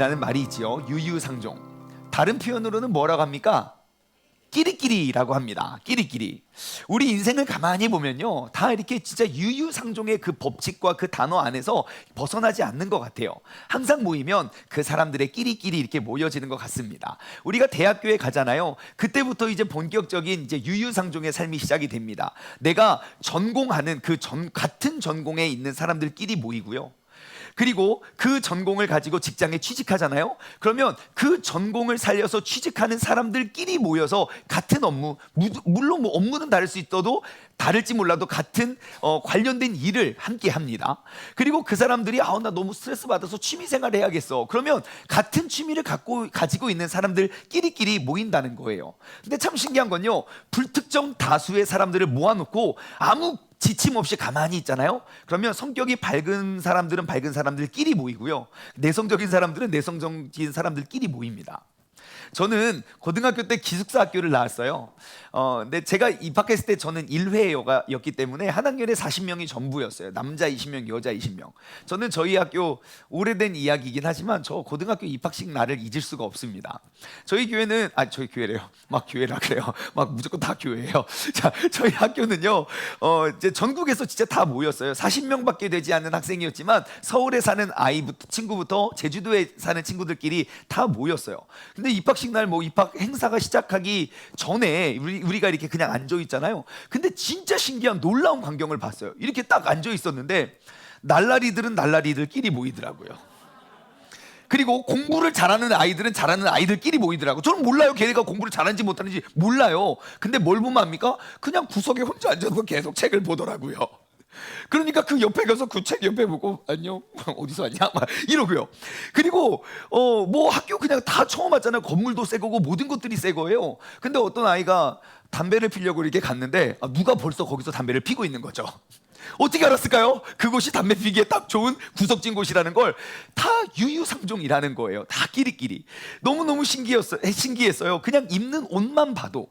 유유상종이라는 말이 있지요. 유유상종. 다른 표현으로는 뭐라고 합니까? 끼리끼리라고 합니다. 끼리끼리. 우리 인생을 가만히 보면요, 다 이렇게 진짜 유유상종의 그 법칙과 그 단어 안에서 벗어나지 않는 것 같아요. 항상 모이면 그 사람들의 끼리끼리 이렇게 모여지는 것 같습니다. 우리가 대학교에 가잖아요. 그때부터 이제 본격적인 이제 유유상종의 삶이 시작이 됩니다. 내가 전공하는 같은 전공에 있는 사람들끼리 모이고요. 그리고 그 전공을 가지고 직장에 취직하잖아요. 그러면 그 전공을 살려서 취직하는 사람들끼리 모여서 같은 업무, 물론 뭐 업무는 다를 수 있어도 다를지 몰라도 같은 관련된 일을 함께 합니다. 그리고 그 사람들이 나 너무 스트레스 받아서 취미생활 해야겠어. 그러면 같은 취미를 가지고 있는 사람들끼리끼리 모인다는 거예요. 근데 참 신기한 건요, 불특정 다수의 사람들을 모아놓고 아무 지침 없이 가만히 있잖아요. 그러면 성격이 밝은 사람들은 밝은 사람들끼리 모이고요, 내성적인 사람들은 내성적인 사람들끼리 모입니다. 저는 고등학교 때 기숙사 학교를 나왔어요. 근데 제가 입학했을 때 저는 1회였기 때문에 한 학년에 40명이 전부였어요. 남자 20명, 여자 20명. 저는 저희 학교 오래된 이야기이긴 하지만 저 고등학교 입학식 날을 잊을 수가 없습니다. 저희 교회는 저희 교회래요. 막 교회라 그래요. 막 무조건 다 교회예요. 자, 저희 학교는요, 이제 전국에서 진짜 다 모였어요. 40명밖에 되지 않는 학생이었지만 서울에 사는 친구부터 제주도에 사는 친구들끼리 다 모였어요. 근데 입학식 날 입학 행사가 시작하기 전에 우리가 이렇게 그냥 앉아 있잖아요. 근데 진짜 신기한 놀라운 광경을 봤어요. 이렇게 딱 앉아 있었는데 날라리들은 날라리들끼리 모이더라고요. 그리고 공부를 잘하는 아이들은 잘하는 아이들끼리 모이더라고요. 저는 몰라요. 걔네가 공부를 잘하는지 못하는지 몰라요. 근데 뭘 보면 압니까? 그냥 구석에 혼자 앉아서 계속 책을 보더라고요. 그러니까 그 옆에 가서 그 책 옆에 보고 안녕 어디서 왔냐 막 이러고요. 그리고 뭐 학교 그냥 다 처음 왔잖아요. 건물도 새 거고 모든 것들이 새 거예요. 근데 어떤 아이가 담배를 피려고 이렇게 갔는데 누가 벌써 거기서 담배를 피고 있는 거죠. 어떻게 알았을까요? 그곳이 담배 피기에 딱 좋은 구석진 곳이라는 걸 다 유유상종이라는 거예요. 다 끼리끼리. 너무너무 신기했어요. 그냥 입는 옷만 봐도,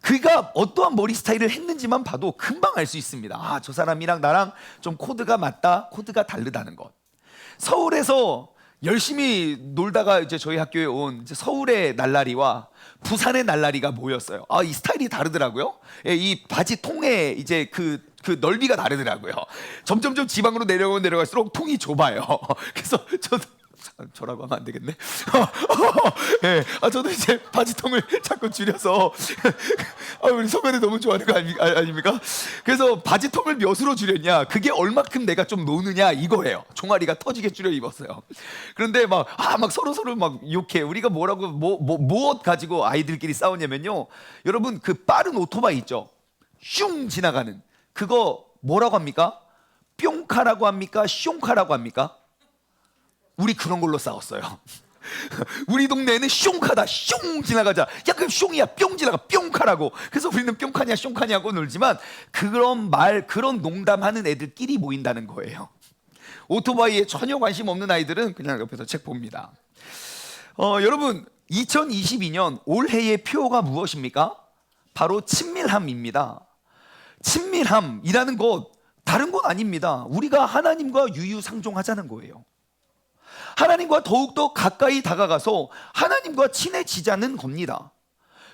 그가 어떠한 머리 스타일을 했는지만 봐도 금방 알 수 있습니다. 저 사람이랑 나랑 좀 코드가 맞다, 코드가 다르다는 것. 서울에서 열심히 놀다가 이제 저희 학교에 온 이제 서울의 날라리와 부산의 날라리가 모였어요. 이 스타일이 다르더라고요. 이 바지 통의 이제 그 넓이가 다르더라고요. 점점점 지방으로 내려갈수록 통이 좁아요. 그래서 저라고 하면 안 되겠네. 네, 저도 이제 바지통을 자꾸 줄여서 우리 선배들 너무 좋아하는 거 아닙니까? 그래서 바지통을 몇으로 줄였냐, 그게 얼마큼 내가 좀 노느냐 이거예요. 종아리가 터지게 줄여 입었어요. 그런데 막 서로 막 욕해. 우리가 뭐라고 무엇 가지고 아이들끼리 싸우냐면요, 여러분 그 빠른 오토바이 있죠, 슝 지나가는 그거 뭐라고 합니까? 뿅카라고 합니까? 숑카라고 합니까? 우리 그런 걸로 싸웠어요. 우리 동네에는 숑카다, 숑 지나가자. 야, 그럼 숑이야, 뿅 지나가, 뿅카라고. 그래서 우리는 뿅카냐 숑카냐고 놀지만 그런 농담하는 애들끼리 모인다는 거예요. 오토바이에 전혀 관심 없는 아이들은 그냥 옆에서 책 봅니다. 여러분 2022년 올해의 표어가 무엇입니까? 바로 친밀함입니다. 친밀함이라는 것 다른 건 아닙니다. 우리가 하나님과 유유상종하자는 거예요. 하나님과 더욱더 가까이 다가가서 하나님과 친해지자는 겁니다.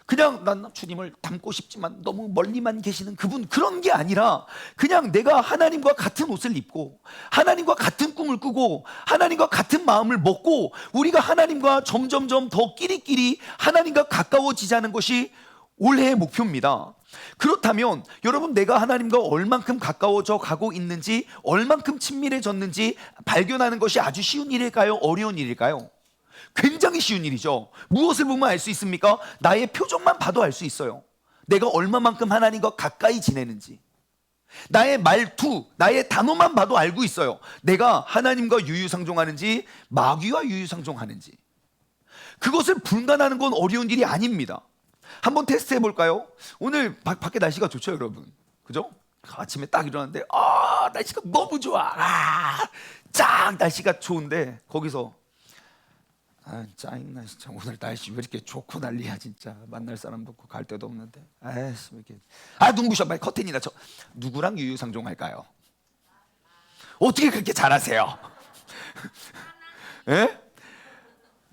그냥 난 주님을 닮고 싶지만 너무 멀리만 계시는 그분, 그런 게 아니라 그냥 내가 하나님과 같은 옷을 입고 하나님과 같은 꿈을 꾸고 하나님과 같은 마음을 먹고 우리가 하나님과 점점점 더 끼리끼리 하나님과 가까워지자는 것이 올해의 목표입니다. 그렇다면 여러분, 내가 하나님과 얼만큼 가까워져 가고 있는지, 얼만큼 친밀해졌는지 발견하는 것이 아주 쉬운 일일까요? 어려운 일일까요? 굉장히 쉬운 일이죠. 무엇을 보면 알 수 있습니까? 나의 표정만 봐도 알 수 있어요. 내가 얼마만큼 하나님과 가까이 지내는지. 나의 말투, 나의 단어만 봐도 알고 있어요. 내가 하나님과 유유상종하는지 마귀와 유유상종하는지. 그것을 분간하는 건 어려운 일이 아닙니다. 한번 테스트 해볼까요? 오늘 밖에 날씨가 좋죠, 여러분. 그죠? 아침에 딱 일어났는데 날씨가 너무 좋아. 쫙 날씨가 좋은데 거기서 짜증나 진짜. 오늘 날씨 왜 이렇게 좋고 난리야 진짜. 만날 사람도 없고 갈 데도 없는데. 왜 이렇게 눈부셔. 빨리 커튼이나 쳐. 누구랑 유유상종할까요? 어떻게 그렇게 잘하세요? 예?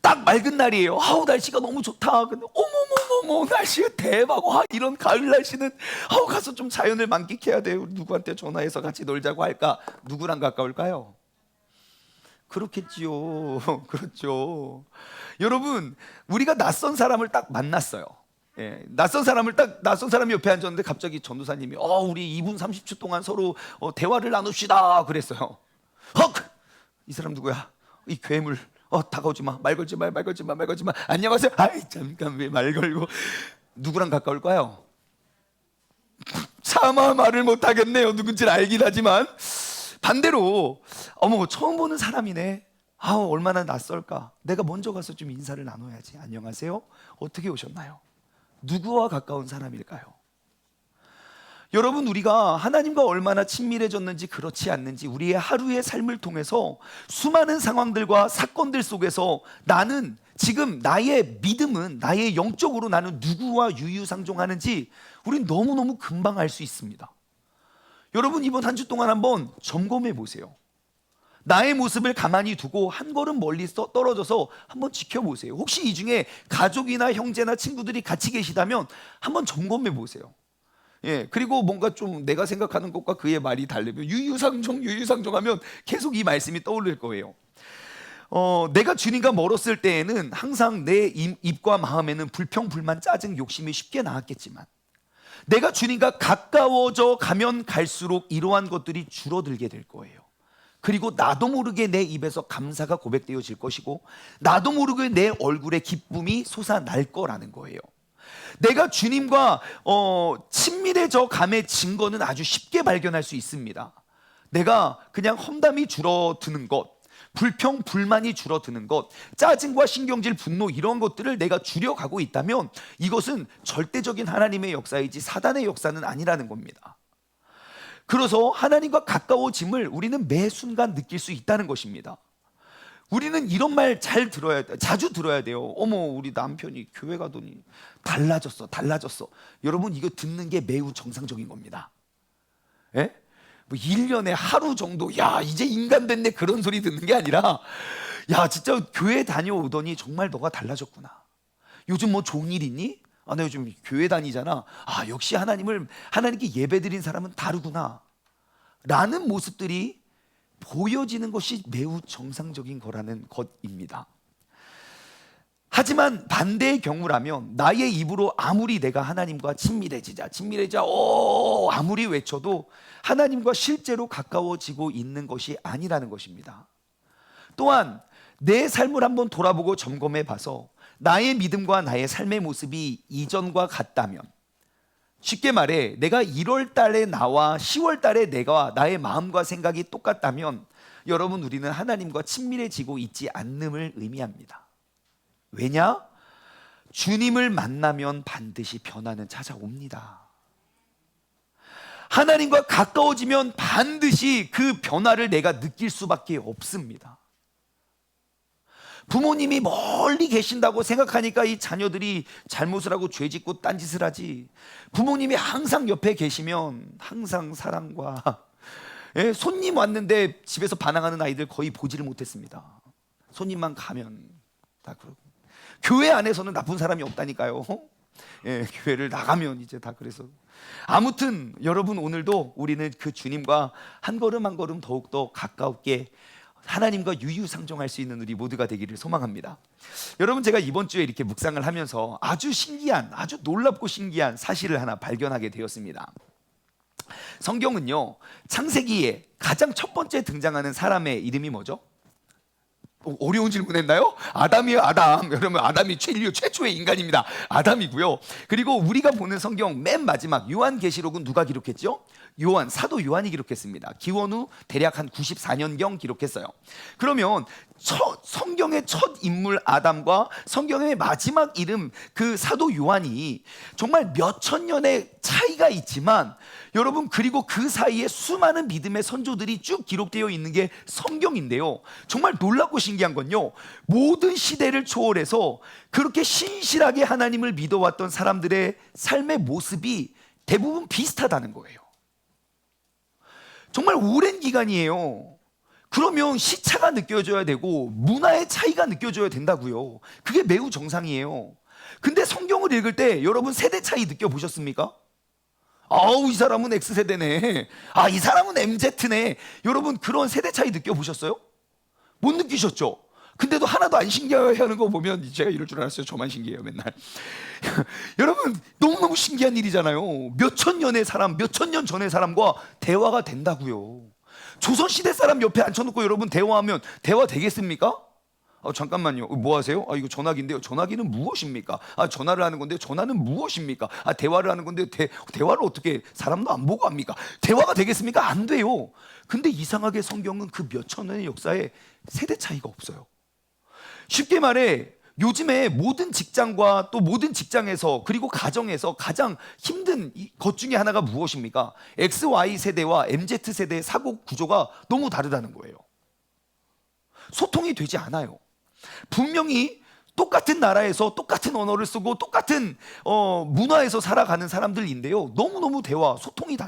딱 맑은 날이에요. 아우 날씨가 너무 좋다. 근데 어머머머머 날씨가 대박. 와 이런 가을 날씨는 아우 가서 좀 자연을 만끽해야 돼요. 누구한테 전화해서 같이 놀자고 할까? 누구랑 가까울까요? 그렇겠지요. 그렇죠. 여러분 우리가 낯선 사람을 딱 만났어요. 예, 낯선 사람이 옆에 앉았는데 갑자기 전도사님이 우리 2분 30초 동안 서로 대화를 나눕시다 그랬어요. 헉! 이 사람 누구야? 이 괴물. 다가오지 마. 말 걸지 마. 안녕하세요. 아이 잠깐 왜 말 걸고. 누구랑 가까울까요? 차마 말을 못 하겠네요. 누군지는 알긴 하지만 반대로 어머 처음 보는 사람이네. 얼마나 낯설까. 내가 먼저 가서 좀 인사를 나눠야지. 안녕하세요. 어떻게 오셨나요? 누구와 가까운 사람일까요? 여러분 우리가 하나님과 얼마나 친밀해졌는지 그렇지 않는지 우리의 하루의 삶을 통해서 수많은 상황들과 사건들 속에서 나는 지금 나의 믿음은 나의 영적으로 나는 누구와 유유상종하는지 우린 너무너무 금방 알 수 있습니다. 여러분 이번 한 주 동안 한번 점검해 보세요. 나의 모습을 가만히 두고 한 걸음 멀리 떨어져서 한번 지켜보세요. 혹시 이 중에 가족이나 형제나 친구들이 같이 계시다면 한번 점검해 보세요. 예, 그리고 뭔가 좀 내가 생각하는 것과 그의 말이 다르면 유유상종하면 계속 이 말씀이 떠오를 거예요. 내가 주님과 멀었을 때에는 항상 내 입과 마음에는 불평, 불만, 짜증, 욕심이 쉽게 나왔겠지만 내가 주님과 가까워져 가면 갈수록 이러한 것들이 줄어들게 될 거예요. 그리고 나도 모르게 내 입에서 감사가 고백되어질 것이고 나도 모르게 내 얼굴에 기쁨이 솟아날 거라는 거예요. 내가 주님과 친밀해져 감의 증거는 아주 쉽게 발견할 수 있습니다. 내가 그냥 험담이 줄어드는 것, 불평, 불만이 줄어드는 것, 짜증과 신경질, 분노 이런 것들을 내가 줄여가고 있다면 이것은 절대적인 하나님의 역사이지 사단의 역사는 아니라는 겁니다. 그래서 하나님과 가까워짐을 우리는 매 순간 느낄 수 있다는 것입니다. 우리는 이런 말 자주 들어야 돼요. 어머 우리 남편이 교회 가더니 달라졌어. 여러분 이거 듣는 게 매우 정상적인 겁니다. 예? 뭐 1년에 하루 정도 야 이제 인간 됐네 그런 소리 듣는 게 아니라 야 진짜 교회 다녀오더니 정말 너가 달라졌구나. 요즘 뭐 좋은 일 있니? 나 요즘 교회 다니잖아. 역시 하나님께 예배드린 사람은 다르구나 라는 모습들이 보여지는 것이 매우 정상적인 거라는 것입니다. 하지만 반대의 경우라면 나의 입으로 아무리 내가 하나님과 친밀해지자 아무리 외쳐도 하나님과 실제로 가까워지고 있는 것이 아니라는 것입니다. 또한 내 삶을 한번 돌아보고 점검해 봐서 나의 믿음과 나의 삶의 모습이 이전과 같다면, 쉽게 말해 내가 1월 달에 나와 10월 달에 내가 나의 마음과 생각이 똑같다면 여러분 우리는 하나님과 친밀해지고 있지 않음을 의미합니다. 왜냐? 주님을 만나면 반드시 변화는 찾아옵니다. 하나님과 가까워지면 반드시 그 변화를 내가 느낄 수밖에 없습니다. 부모님이 멀리 계신다고 생각하니까 이 자녀들이 잘못을 하고 죄짓고 딴짓을 하지, 부모님이 항상 옆에 계시면 항상 사랑과 손님 왔는데 집에서 반항하는 아이들 거의 보지를 못했습니다. 손님만 가면 다 그러고, 교회 안에서는 나쁜 사람이 없다니까요. 교회를 나가면 이제 다 그래서. 아무튼 여러분 오늘도 우리는 그 주님과 한 걸음 한 걸음 더욱더 가깝게 하나님과 유유상종할 수 있는 우리 모두가 되기를 소망합니다. 여러분 제가 이번 주에 이렇게 묵상을 하면서 아주 놀랍고 신기한 사실을 하나 발견하게 되었습니다. 성경은요, 창세기에 가장 첫 번째 등장하는 사람의 이름이 뭐죠? 어려운 질문 했나요? 아담이에요. 아담. 여러분 아담이 인류 최초의 인간입니다. 아담이고요. 그리고 우리가 보는 성경 맨 마지막 요한계시록은 누가 기록했죠? 사도 요한이 기록했습니다. 기원 후 대략 한 94년경 기록했어요. 그러면 성경의 첫 인물 아담과 성경의 마지막 이름 그 사도 요한이 정말 몇천 년의 차이가 있지만, 여러분 그리고 그 사이에 수많은 믿음의 선조들이 쭉 기록되어 있는 게 성경인데요, 정말 놀랍고 신기한 건요, 모든 시대를 초월해서 그렇게 신실하게 하나님을 믿어왔던 사람들의 삶의 모습이 대부분 비슷하다는 거예요. 정말 오랜 기간이에요. 그러면 시차가 느껴져야 되고 문화의 차이가 느껴져야 된다고요. 그게 매우 정상이에요. 근데 성경을 읽을 때 여러분 세대 차이 느껴보셨습니까? 아우, 이 사람은 X세대네. 아, 이 사람은 MZ네. 여러분 그런 세대 차이 느껴보셨어요? 못 느끼셨죠? 근데도 하나도 안 신기해하는 거 보면 제가 이럴 줄 알았어요. 저만 신기해요 맨날. 여러분 너무너무 신기한 일이잖아요. 몇천 년의 사람, 몇천 년 전의 사람과 대화가 된다고요. 조선시대 사람 옆에 앉혀놓고 여러분 대화하면 대화 되겠습니까? 잠깐만요. 뭐 하세요? 이거 전화기인데요. 전화기는 무엇입니까? 전화를 하는 건데요. 전화는 무엇입니까? 대화를 하는 건데요. 대화를 어떻게 사람도 안 보고 합니까? 대화가 되겠습니까? 안 돼요. 근데 이상하게 성경은 그 몇천 년의 역사에 세대 차이가 없어요. 쉽게 말해 요즘에 모든 직장과 또 모든 직장에서 그리고 가정에서 가장 힘든 것 중에 하나가 무엇입니까? XY 세대와 MZ 세대의 사고 구조가 너무 다르다는 거예요. 소통이 되지 않아요. 분명히 똑같은 나라에서 똑같은 언어를 쓰고 똑같은 문화에서 살아가는 사람들인데요, 너무너무 대화, 소통이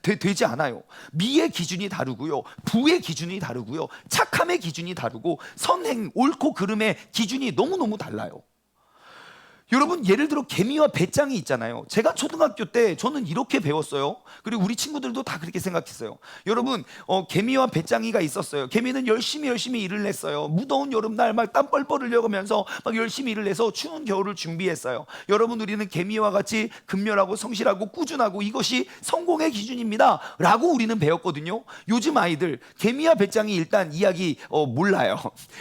되지 않아요. 미의 기준이 다르고요, 부의 기준이 다르고요, 착함의 기준이 다르고 선행, 옳고 그름의 기준이 너무너무 달라요. 여러분 예를 들어 개미와 배짱이 있잖아요. 제가 초등학교 때 저는 이렇게 배웠어요. 그리고 우리 친구들도 다 그렇게 생각했어요. 여러분 개미와 배짱이가 있었어요. 개미는 열심히 일을 했어요. 무더운 여름날 막 땀 뻘뻘 흘려가면서 막 열심히 일을 해서 추운 겨울을 준비했어요. 여러분 우리는 개미와 같이 근면하고 성실하고 꾸준하고 이것이 성공의 기준입니다 라고 우리는 배웠거든요. 요즘 아이들 개미와 배짱이 일단 이야기 몰라요.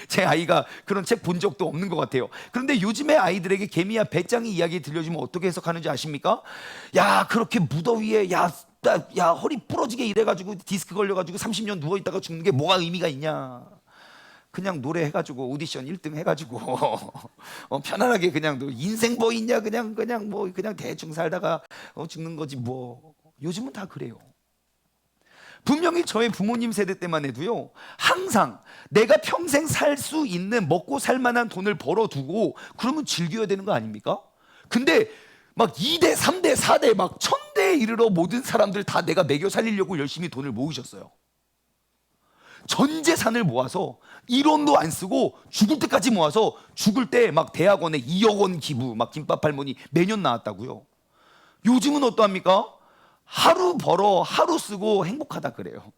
제 아이가 그런 책 본 적도 없는 것 같아요. 그런데 요즘의 아이들에게 개미와 배짱이 이야기 들려주면 어떻게 해석하는지 아십니까? 야, 그렇게 무더위에 야 허리 부러지게 일해가지고 디스크 걸려가지고 30년 누워있다가 죽는 게 뭐가 의미가 있냐. 그냥 노래해가지고 오디션 1등 해가지고 편안하게 그냥 인생 뭐 있냐, 그냥 대충 살다가 죽는 거지 뭐. 요즘은 다 그래요. 분명히 저의 부모님 세대 때만 해도요, 항상 내가 평생 살 수 있는 먹고 살 만한 돈을 벌어두고 그러면 즐겨야 되는 거 아닙니까? 근데 막 2대, 3대, 4대 막 1000대에 이르러 모든 사람들 다 내가 먹여 살리려고 열심히 돈을 모으셨어요. 전 재산을 모아서 1원도 안 쓰고 죽을 때까지 모아서 죽을 때 막 대학원에 2억 원 기부, 막 김밥 할머니 매년 나왔다고요. 요즘은 어떠합니까? 하루 벌어 하루 쓰고 행복하다 그래요.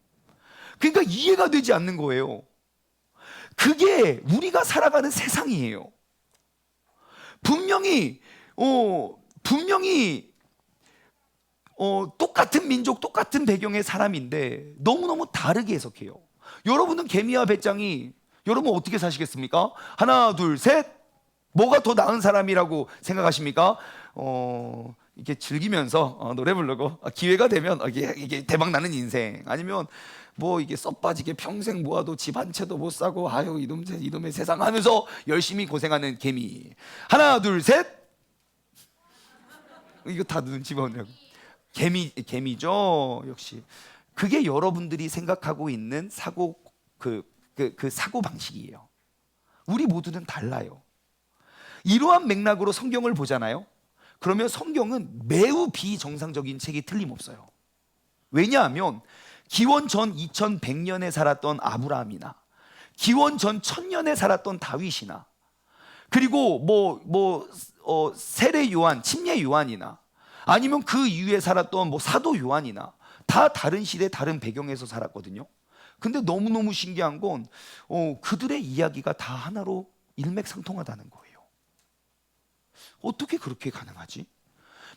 그러니까 이해가 되지 않는 거예요. 그게 우리가 살아가는 세상이에요. 분명히 똑같은 민족, 똑같은 배경의 사람인데 너무너무 다르게 해석해요. 여러분은 개미와 배짱이 여러분 어떻게 사시겠습니까? 하나, 둘, 셋. 뭐가 더 나은 사람이라고 생각하십니까? 이렇게 즐기면서 노래 부르고 기회가 되면 이게 대박 나는 인생, 아니면 뭐 이게 썩 빠지게 평생 모아도 집 한 채도 못 사고 아유 이놈의 세상 하면서 열심히 고생하는 개미. 하나, 둘, 셋. 이거 다 눈치 보냐고. 개미죠. 역시 그게 여러분들이 생각하고 있는 사고 그 사고 방식이에요. 우리 모두는 달라요. 이러한 맥락으로 성경을 보잖아요. 그러면 성경은 매우 비정상적인 책이 틀림없어요. 왜냐하면 기원 전 2100년에 살았던 아브라함이나 기원 전 1000년에 살았던 다윗이나 그리고 세례 요한, 침례 요한이나 아니면 그 이후에 살았던 사도 요한이나 다 다른 시대, 다른 배경에서 살았거든요. 근데 너무너무 신기한 건 그들의 이야기가 다 하나로 일맥상통하다는 거예요. 어떻게 그렇게 가능하지?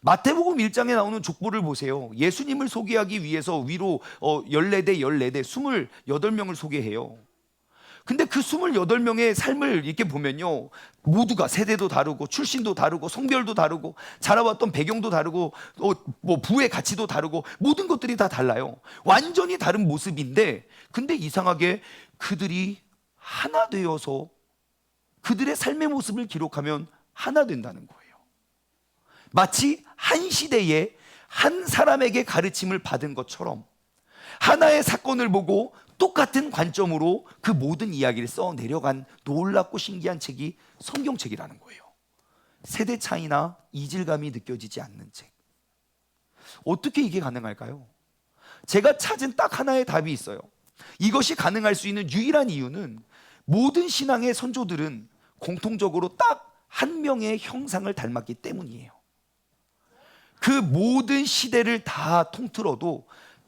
마태복음 1장에 나오는 족보를 보세요. 예수님을 소개하기 위해서 위로 14대 28명을 소개해요. 근데 그 28명의 삶을 이렇게 보면요, 모두가 세대도 다르고 출신도 다르고 성별도 다르고 자라왔던 배경도 다르고 부의 가치도 다르고 모든 것들이 다 달라요. 완전히 다른 모습인데 근데 이상하게 그들이 하나 되어서 그들의 삶의 모습을 기록하면 하나 된다는 거예요. 마치 한 시대에 한 사람에게 가르침을 받은 것처럼 하나의 사건을 보고 똑같은 관점으로 그 모든 이야기를 써 내려간 놀랍고 신기한 책이 성경책이라는 거예요. 세대 차이나 이질감이 느껴지지 않는 책. 어떻게 이게 가능할까요? 제가 찾은 딱 하나의 답이 있어요. 이것이 가능할 수 있는 유일한 이유는 모든 신앙의 선조들은 공통적으로 딱 한 명의 형상을 닮았기 때문이에요. 그 모든 시대를 다 통틀어도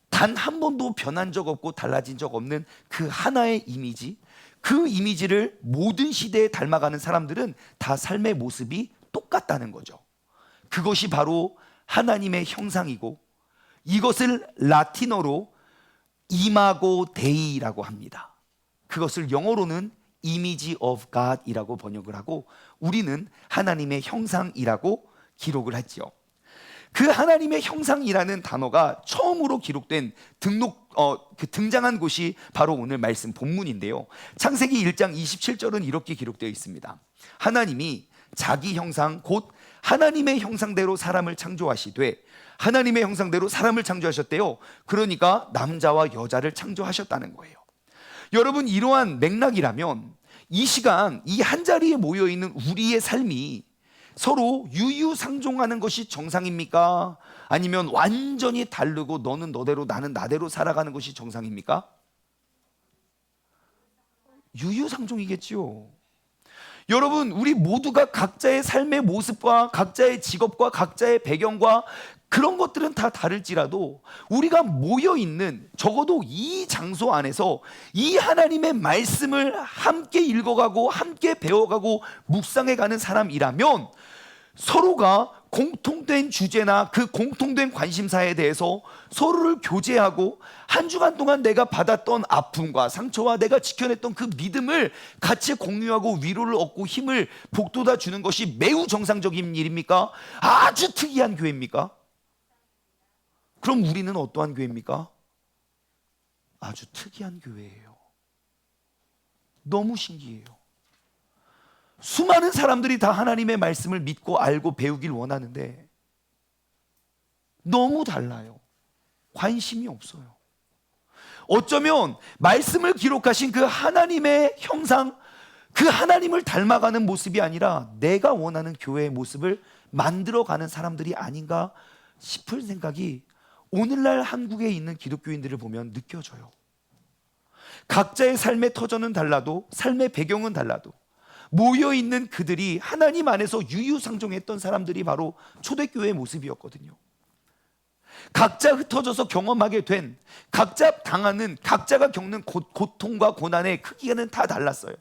단 한 번도 변한 적 없고 달라진 적 없는 그 하나의 이미지, 그 이미지를 모든 시대에 닮아가는 사람들은 다 삶의 모습이 똑같다는 거죠. 그것이 바로 하나님의 형상이고, 이것을 라틴어로 이마고 데이라고 합니다. 그것을 영어로는 Image of God이라고 번역을 하고, 우리는 하나님의 형상이라고 기록을 했죠. 그 하나님의 형상이라는 단어가 처음으로 기록된 등장한 곳이 바로 오늘 말씀 본문인데요. 창세기 1장 27절은 이렇게 기록되어 있습니다. 하나님이 자기 형상 곧 하나님의 형상대로 사람을 창조하시되, 하나님의 형상대로 사람을 창조하셨대요. 그러니까 남자와 여자를 창조하셨다는 거예요. 여러분, 이러한 맥락이라면 이 시간 이 한자리에 모여있는 우리의 삶이 서로 유유상종하는 것이 정상입니까? 아니면 완전히 다르고 너는 너대로 나는 나대로 살아가는 것이 정상입니까? 유유상종이겠지요. 여러분, 우리 모두가 각자의 삶의 모습과 각자의 직업과 각자의 배경과 그런 것들은 다 다를지라도 우리가 모여있는, 적어도 이 장소 안에서 이 하나님의 말씀을 함께 읽어가고 함께 배워가고 묵상해가는 사람이라면 서로가 공통된 주제나 그 공통된 관심사에 대해서 서로를 교제하고 한 주간 동안 내가 받았던 아픔과 상처와 내가 지켜냈던 그 믿음을 같이 공유하고 위로를 얻고 힘을 북돋아 주는 것이 매우 정상적인 일입니까? 아주 특이한 교회입니까? 그럼 우리는 어떠한 교회입니까? 아주 특이한 교회예요. 너무 신기해요. 수많은 사람들이 다 하나님의 말씀을 믿고 알고 배우길 원하는데 너무 달라요. 관심이 없어요. 어쩌면 말씀을 기록하신 그 하나님의 형상, 그 하나님을 닮아가는 모습이 아니라 내가 원하는 교회의 모습을 만들어가는 사람들이 아닌가 싶은 생각이 오늘날 한국에 있는 기독교인들을 보면 느껴져요. 각자의 삶의 터전은 달라도, 삶의 배경은 달라도 모여있는 그들이 하나님 안에서 유유상종했던 사람들이 바로 초대교회의 모습이었거든요. 각자 흩어져서 경험하게 된, 각자 당하는, 각자가 겪는 고통과 고난의 크기는 다 달랐어요.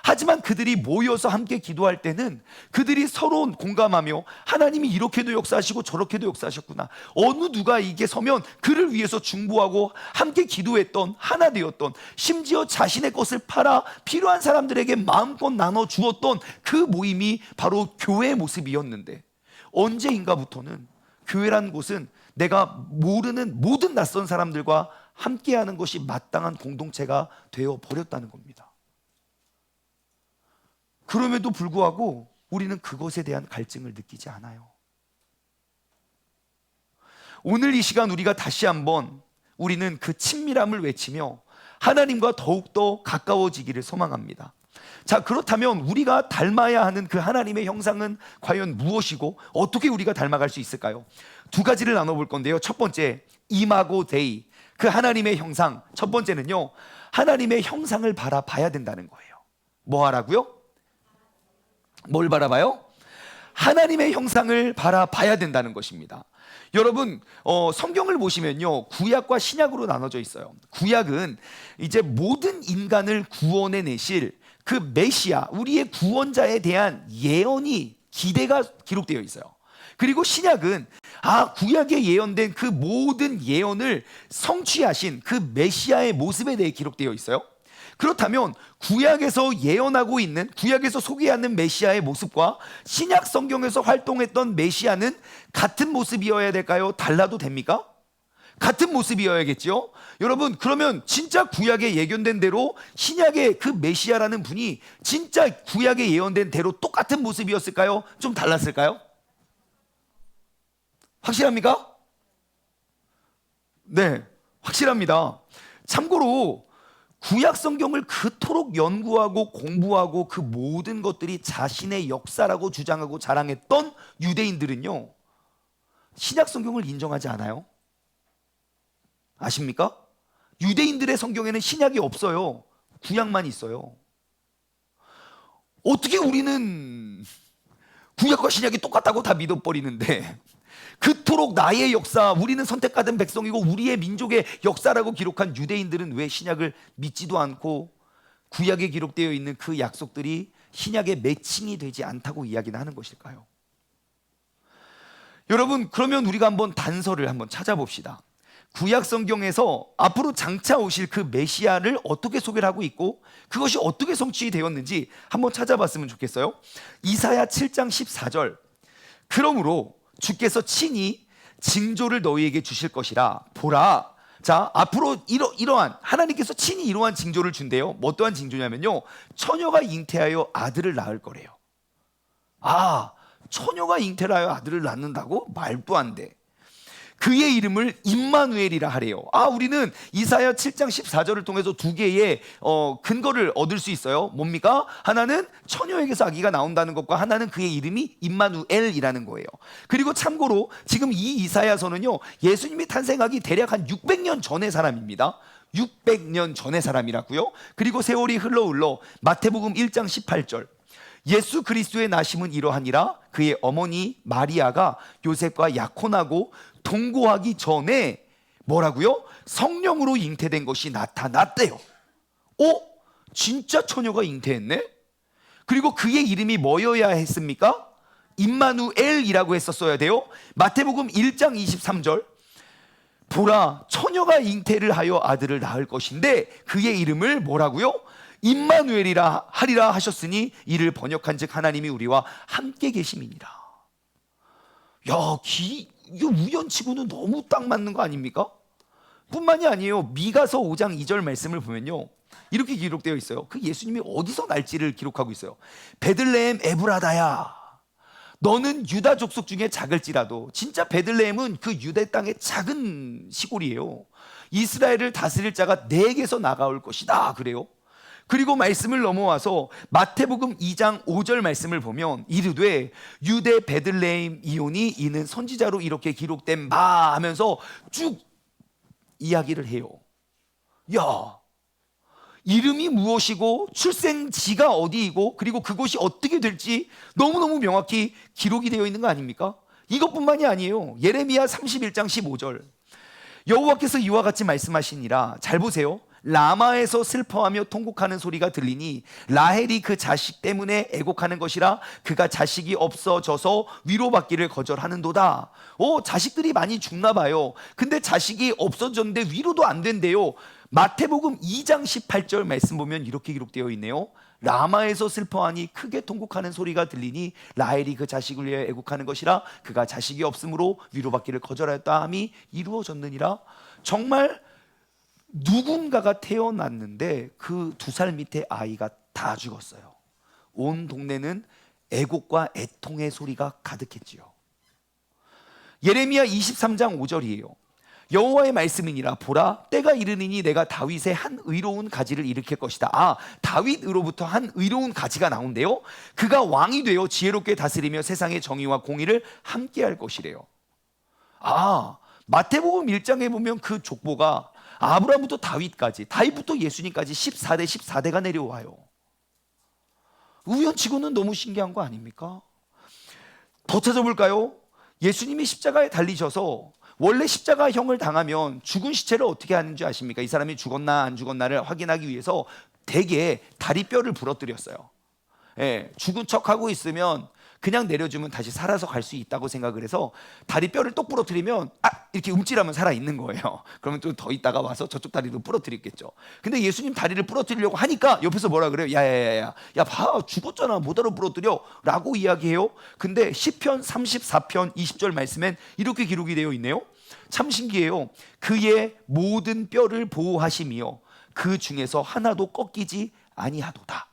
하지만 그들이 모여서 함께 기도할 때는 그들이 서로 공감하며 하나님이 이렇게도 역사하시고 저렇게도 역사하셨구나, 어느 누가 이게 서면 그를 위해서 중보하고 함께 기도했던, 하나 되었던, 심지어 자신의 것을 팔아 필요한 사람들에게 마음껏 나눠 주었던 그 모임이 바로 교회의 모습이었는데, 언제인가부터는 교회라는 곳은 내가 모르는 모든 낯선 사람들과 함께하는 것이 마땅한 공동체가 되어 버렸다는 겁니다. 그럼에도 불구하고 우리는 그것에 대한 갈증을 느끼지 않아요. 오늘 이 시간 우리가 다시 한번 우리는 그 친밀함을 외치며 하나님과 더욱더 가까워지기를 소망합니다. 자, 그렇다면 우리가 닮아야 하는 그 하나님의 형상은 과연 무엇이고 어떻게 우리가 닮아갈 수 있을까요? 두 가지를 나눠볼 건데요. 첫 번째, 이마고 데이, 그 하나님의 형상. 첫 번째는요, 하나님의 형상을 바라봐야 된다는 거예요. 뭐 하라고요? 뭘 바라봐요? 하나님의 형상을 바라봐야 된다는 것입니다. 여러분, 성경을 보시면요, 구약과 신약으로 나눠져 있어요. 구약은 이제 모든 인간을 구원해 내실 그 메시아, 우리의 구원자에 대한 예언이, 기대가 기록되어 있어요. 그리고 신약은 구약에 예언된 그 모든 예언을 성취하신 그 메시아의 모습에 대해 기록되어 있어요. 그렇다면 구약에서 예언하고 있는, 구약에서 소개하는 메시아의 모습과 신약 성경에서 활동했던 메시아는 같은 모습이어야 될까요? 달라도 됩니까? 같은 모습이어야겠죠. 여러분, 그러면 진짜 구약에 예견된 대로 신약의 그 메시아라는 분이 진짜 구약에 예언된 대로 똑같은 모습이었을까요? 좀 달랐을까요? 확실합니까? 네, 확실합니다. 참고로 구약 성경을 그토록 연구하고 공부하고 그 모든 것들이 자신의 역사라고 주장하고 자랑했던 유대인들은요, 신약 성경을 인정하지 않아요. 아십니까? 유대인들의 성경에는 신약이 없어요. 구약만 있어요. 어떻게 우리는 구약과 신약이 똑같다고 다 믿어버리는데, 그토록 나의 역사, 우리는 선택받은 백성이고 우리의 민족의 역사라고 기록한 유대인들은 왜 신약을 믿지도 않고 구약에 기록되어 있는 그 약속들이 신약에 매칭이 되지 않다고 이야기는 하는 것일까요? 여러분, 그러면 우리가 한번 단서를 한번 찾아봅시다. 구약 성경에서 앞으로 장차 오실 그 메시아를 어떻게 소개를 하고 있고 그것이 어떻게 성취되었는지 한번 찾아봤으면 좋겠어요. 이사야 7장 14절, 그러므로 주께서 친히 징조를 너희에게 주실 것이라. 보라, 자, 앞으로 이러한 하나님께서 친히 이러한 징조를 준대요. 뭐 어떠한 징조냐면요, 처녀가 잉태하여 아들을 낳을 거래요. 아, 처녀가 잉태를 하여 아들을 낳는다고? 말도 안 돼. 그의 이름을 임마누엘이라 하래요. 우리는 이사야 7장 14절을 통해서 두 개의 근거를 얻을 수 있어요. 뭡니까? 하나는 처녀에게서 아기가 나온다는 것과 하나는 그의 이름이 임마누엘이라는 거예요. 그리고 참고로 지금 이 이사야서는요, 예수님이 탄생하기 대략 한 600년 전의 사람입니다. 600년 전의 사람이라고요. 그리고 세월이 흘러 마태복음 1장 18절, 예수 그리스도의 나심은 이러하니라. 그의 어머니 마리아가 요셉과 약혼하고 동거하기 전에 뭐라고요? 성령으로 잉태된 것이 나타났대요. 진짜 처녀가 잉태했네? 그리고 그의 이름이 뭐여야 했습니까? 임마누엘이라고 했었어야 돼요. 마태복음 1장 23절, 보라, 처녀가 잉태를 하여 아들을 낳을 것인데 그의 이름을 뭐라고요? 임마누엘이라 하리라 하셨으니 이를 번역한 즉 하나님이 우리와 함께 계심이니라. 이거 우연치고는 너무 딱 맞는 거 아닙니까? 뿐만이 아니에요. 미가서 5장 2절 말씀을 보면요, 이렇게 기록되어 있어요. 그 예수님이 어디서 날지를 기록하고 있어요. 베들레헴 에브라다야, 너는 유다 족속 중에 작을지라도. 진짜 베들레헴은 그 유대 땅의 작은 시골이에요. 이스라엘을 다스릴 자가 내게서 나가올 것이다 그래요. 그리고 말씀을 넘어와서 마태복음 2장 5절 말씀을 보면 이르되 유대 베들레헴 이오니 이는 선지자로 이렇게 기록된 바 하면서 쭉 이야기를 해요. 이름이 무엇이고 출생지가 어디이고 그리고 그곳이 어떻게 될지 너무너무 명확히 기록이 되어 있는 거 아닙니까? 이것뿐만이 아니에요. 예레미야 31장 15절, 여호와께서 이와 같이 말씀하시니라. 잘 보세요. 라마에서 슬퍼하며 통곡하는 소리가 들리니 라헬이 그 자식 때문에 애곡하는 것이라. 그가 자식이 없어져서 위로받기를 거절하는도다. 자식들이 많이 죽나 봐요. 근데 자식이 없어졌는데 위로도 안 된대요. 마태복음 2장 18절 말씀 보면 이렇게 기록되어 있네요. 라마에서 슬퍼하니 크게 통곡하는 소리가 들리니 라헬이 그 자식을 위해 애곡하는 것이라. 그가 자식이 없으므로 위로받기를 거절하였다 함이 이루어졌느니라. 정말 누군가가 태어났는데 그 2살 밑에 아이가 다 죽었어요. 온 동네는 애곡과 애통의 소리가 가득했지요. 예레미야 23장 5절이에요. 여호와의 말씀이니라. 보라, 때가 이르니니 내가 다윗의 한 의로운 가지를 일으킬 것이다. 다윗으로부터 한 의로운 가지가 나온대요. 그가 왕이 되어 지혜롭게 다스리며 세상의 정의와 공의를 함께 할 것이래요. 마태복음 1장에 보면 그 족보가 아브라함부터 다윗까지, 다윗부터 예수님까지 14대가 내려와요. 우연치고는 너무 신기한 거 아닙니까? 더 찾아볼까요? 예수님이 십자가에 달리셔서 원래 십자가형을 당하면 죽은 시체를 어떻게 하는지 아십니까? 이 사람이 죽었나 안 죽었나를 확인하기 위해서 대개 다리뼈를 부러뜨렸어요. 죽은 척하고 있으면 그냥 내려주면 다시 살아서 갈 수 있다고 생각을 해서 다리뼈를 똑 부러뜨리면 이렇게 움찔하면 살아있는 거예요. 그러면 또 더 있다가 와서 저쪽 다리도 부러뜨리겠죠. 근데 예수님 다리를 부러뜨리려고 하니까 옆에서 뭐라 그래요? 야야야야, 봐, 죽었잖아, 뭐하러 부러뜨려? 라고 이야기해요. 근데 시편 34편 20절 말씀엔 이렇게 기록이 되어 있네요. 참 신기해요. 그의 모든 뼈를 보호하시며 그 중에서 하나도 꺾이지 아니하도다.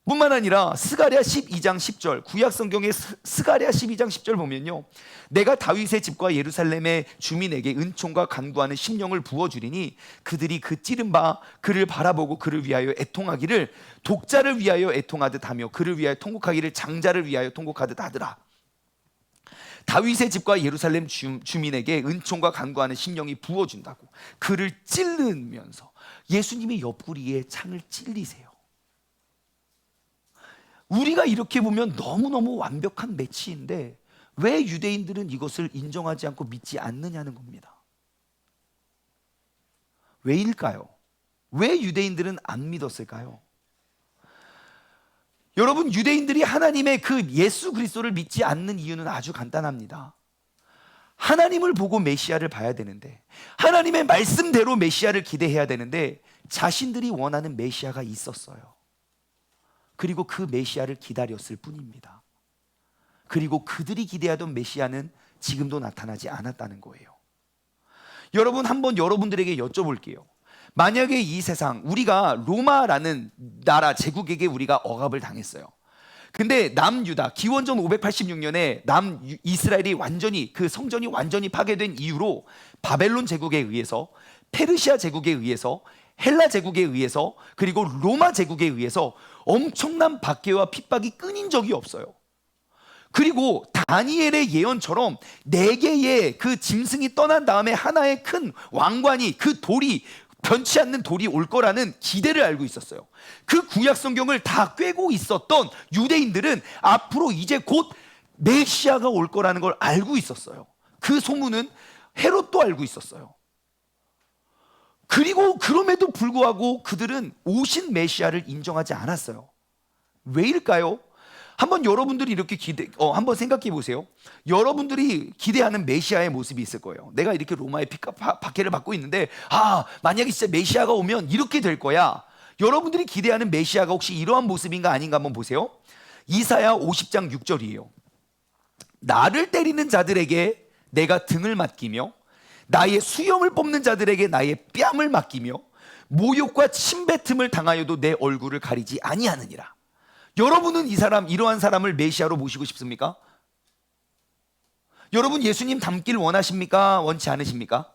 뿐만 아니라 스가랴 12장 10절, 구약 성경의 스가랴 12장 10절 보면요, 내가 다윗의 집과 예루살렘의 주민에게 은총과 간구하는 심령을 부어주리니 그들이 그 찌른 바 그를 바라보고 그를 위하여 애통하기를 독자를 위하여 애통하듯 하며 그를 위하여 통곡하기를 장자를 위하여 통곡하듯 하더라. 다윗의 집과 예루살렘 주민에게 은총과 간구하는 심령이 부어준다고 그를 찔르면서 예수님이 옆구리에 창을 찔리세요. 우리가 이렇게 보면 너무너무 완벽한 매치인데 왜 유대인들은 이것을 인정하지 않고 믿지 않느냐는 겁니다. 왜일까요? 왜 유대인들은 안 믿었을까요? 여러분, 유대인들이 하나님의 그 예수 그리스도를 믿지 않는 이유는 아주 간단합니다. 하나님을 보고 메시아를 봐야 되는데, 하나님의 말씀대로 메시아를 기대해야 되는데 자신들이 원하는 메시아가 있었어요. 그리고 그 메시아를 기다렸을 뿐입니다. 그리고 그들이 기대하던 메시아는 지금도 나타나지 않았다는 거예요. 여러분, 한번 여러분들에게 여쭤볼게요. 만약에 이 세상, 우리가 로마라는 나라 제국에게 우리가 억압을 당했어요. 근데 남유다, 기원전 586년에 남이스라엘이 완전히, 그 성전이 완전히 파괴된 이후로 바벨론 제국에 의해서, 페르시아 제국에 의해서, 헬라 제국에 의해서, 그리고 로마 제국에 의해서 엄청난 박해와 핍박이 끊인 적이 없어요. 그리고 다니엘의 예언처럼 4개의 그 짐승이 떠난 다음에 하나의 큰 왕관이, 그 돌이, 변치 않는 돌이 올 거라는 기대를 알고 있었어요. 그 구약 성경을 다 꿰고 있었던 유대인들은 앞으로 이제 곧 메시아가 올 거라는 걸 알고 있었어요. 그 소문은 헤롯도 알고 있었어요. 그리고 그럼에도 불구하고 그들은 오신 메시아를 인정하지 않았어요. 왜일까요? 한번 여러분들이 이렇게 한번 생각해 보세요. 여러분들이 기대하는 메시아의 모습이 있을 거예요. 내가 이렇게 로마의 박해를 받고 있는데, 만약에 진짜 메시아가 오면 이렇게 될 거야. 여러분들이 기대하는 메시아가 혹시 이러한 모습인가 아닌가 한번 보세요. 이사야 50장 6절이에요. 나를 때리는 자들에게 내가 등을 맡기며 나의 수염을 뽑는 자들에게 나의 뺨을 맡기며 모욕과 침뱉음을 당하여도 내 얼굴을 가리지 아니하느니라. 여러분은 이러한 사람을 메시아로 모시고 싶습니까? 여러분, 예수님 닮길 원하십니까? 원치 않으십니까?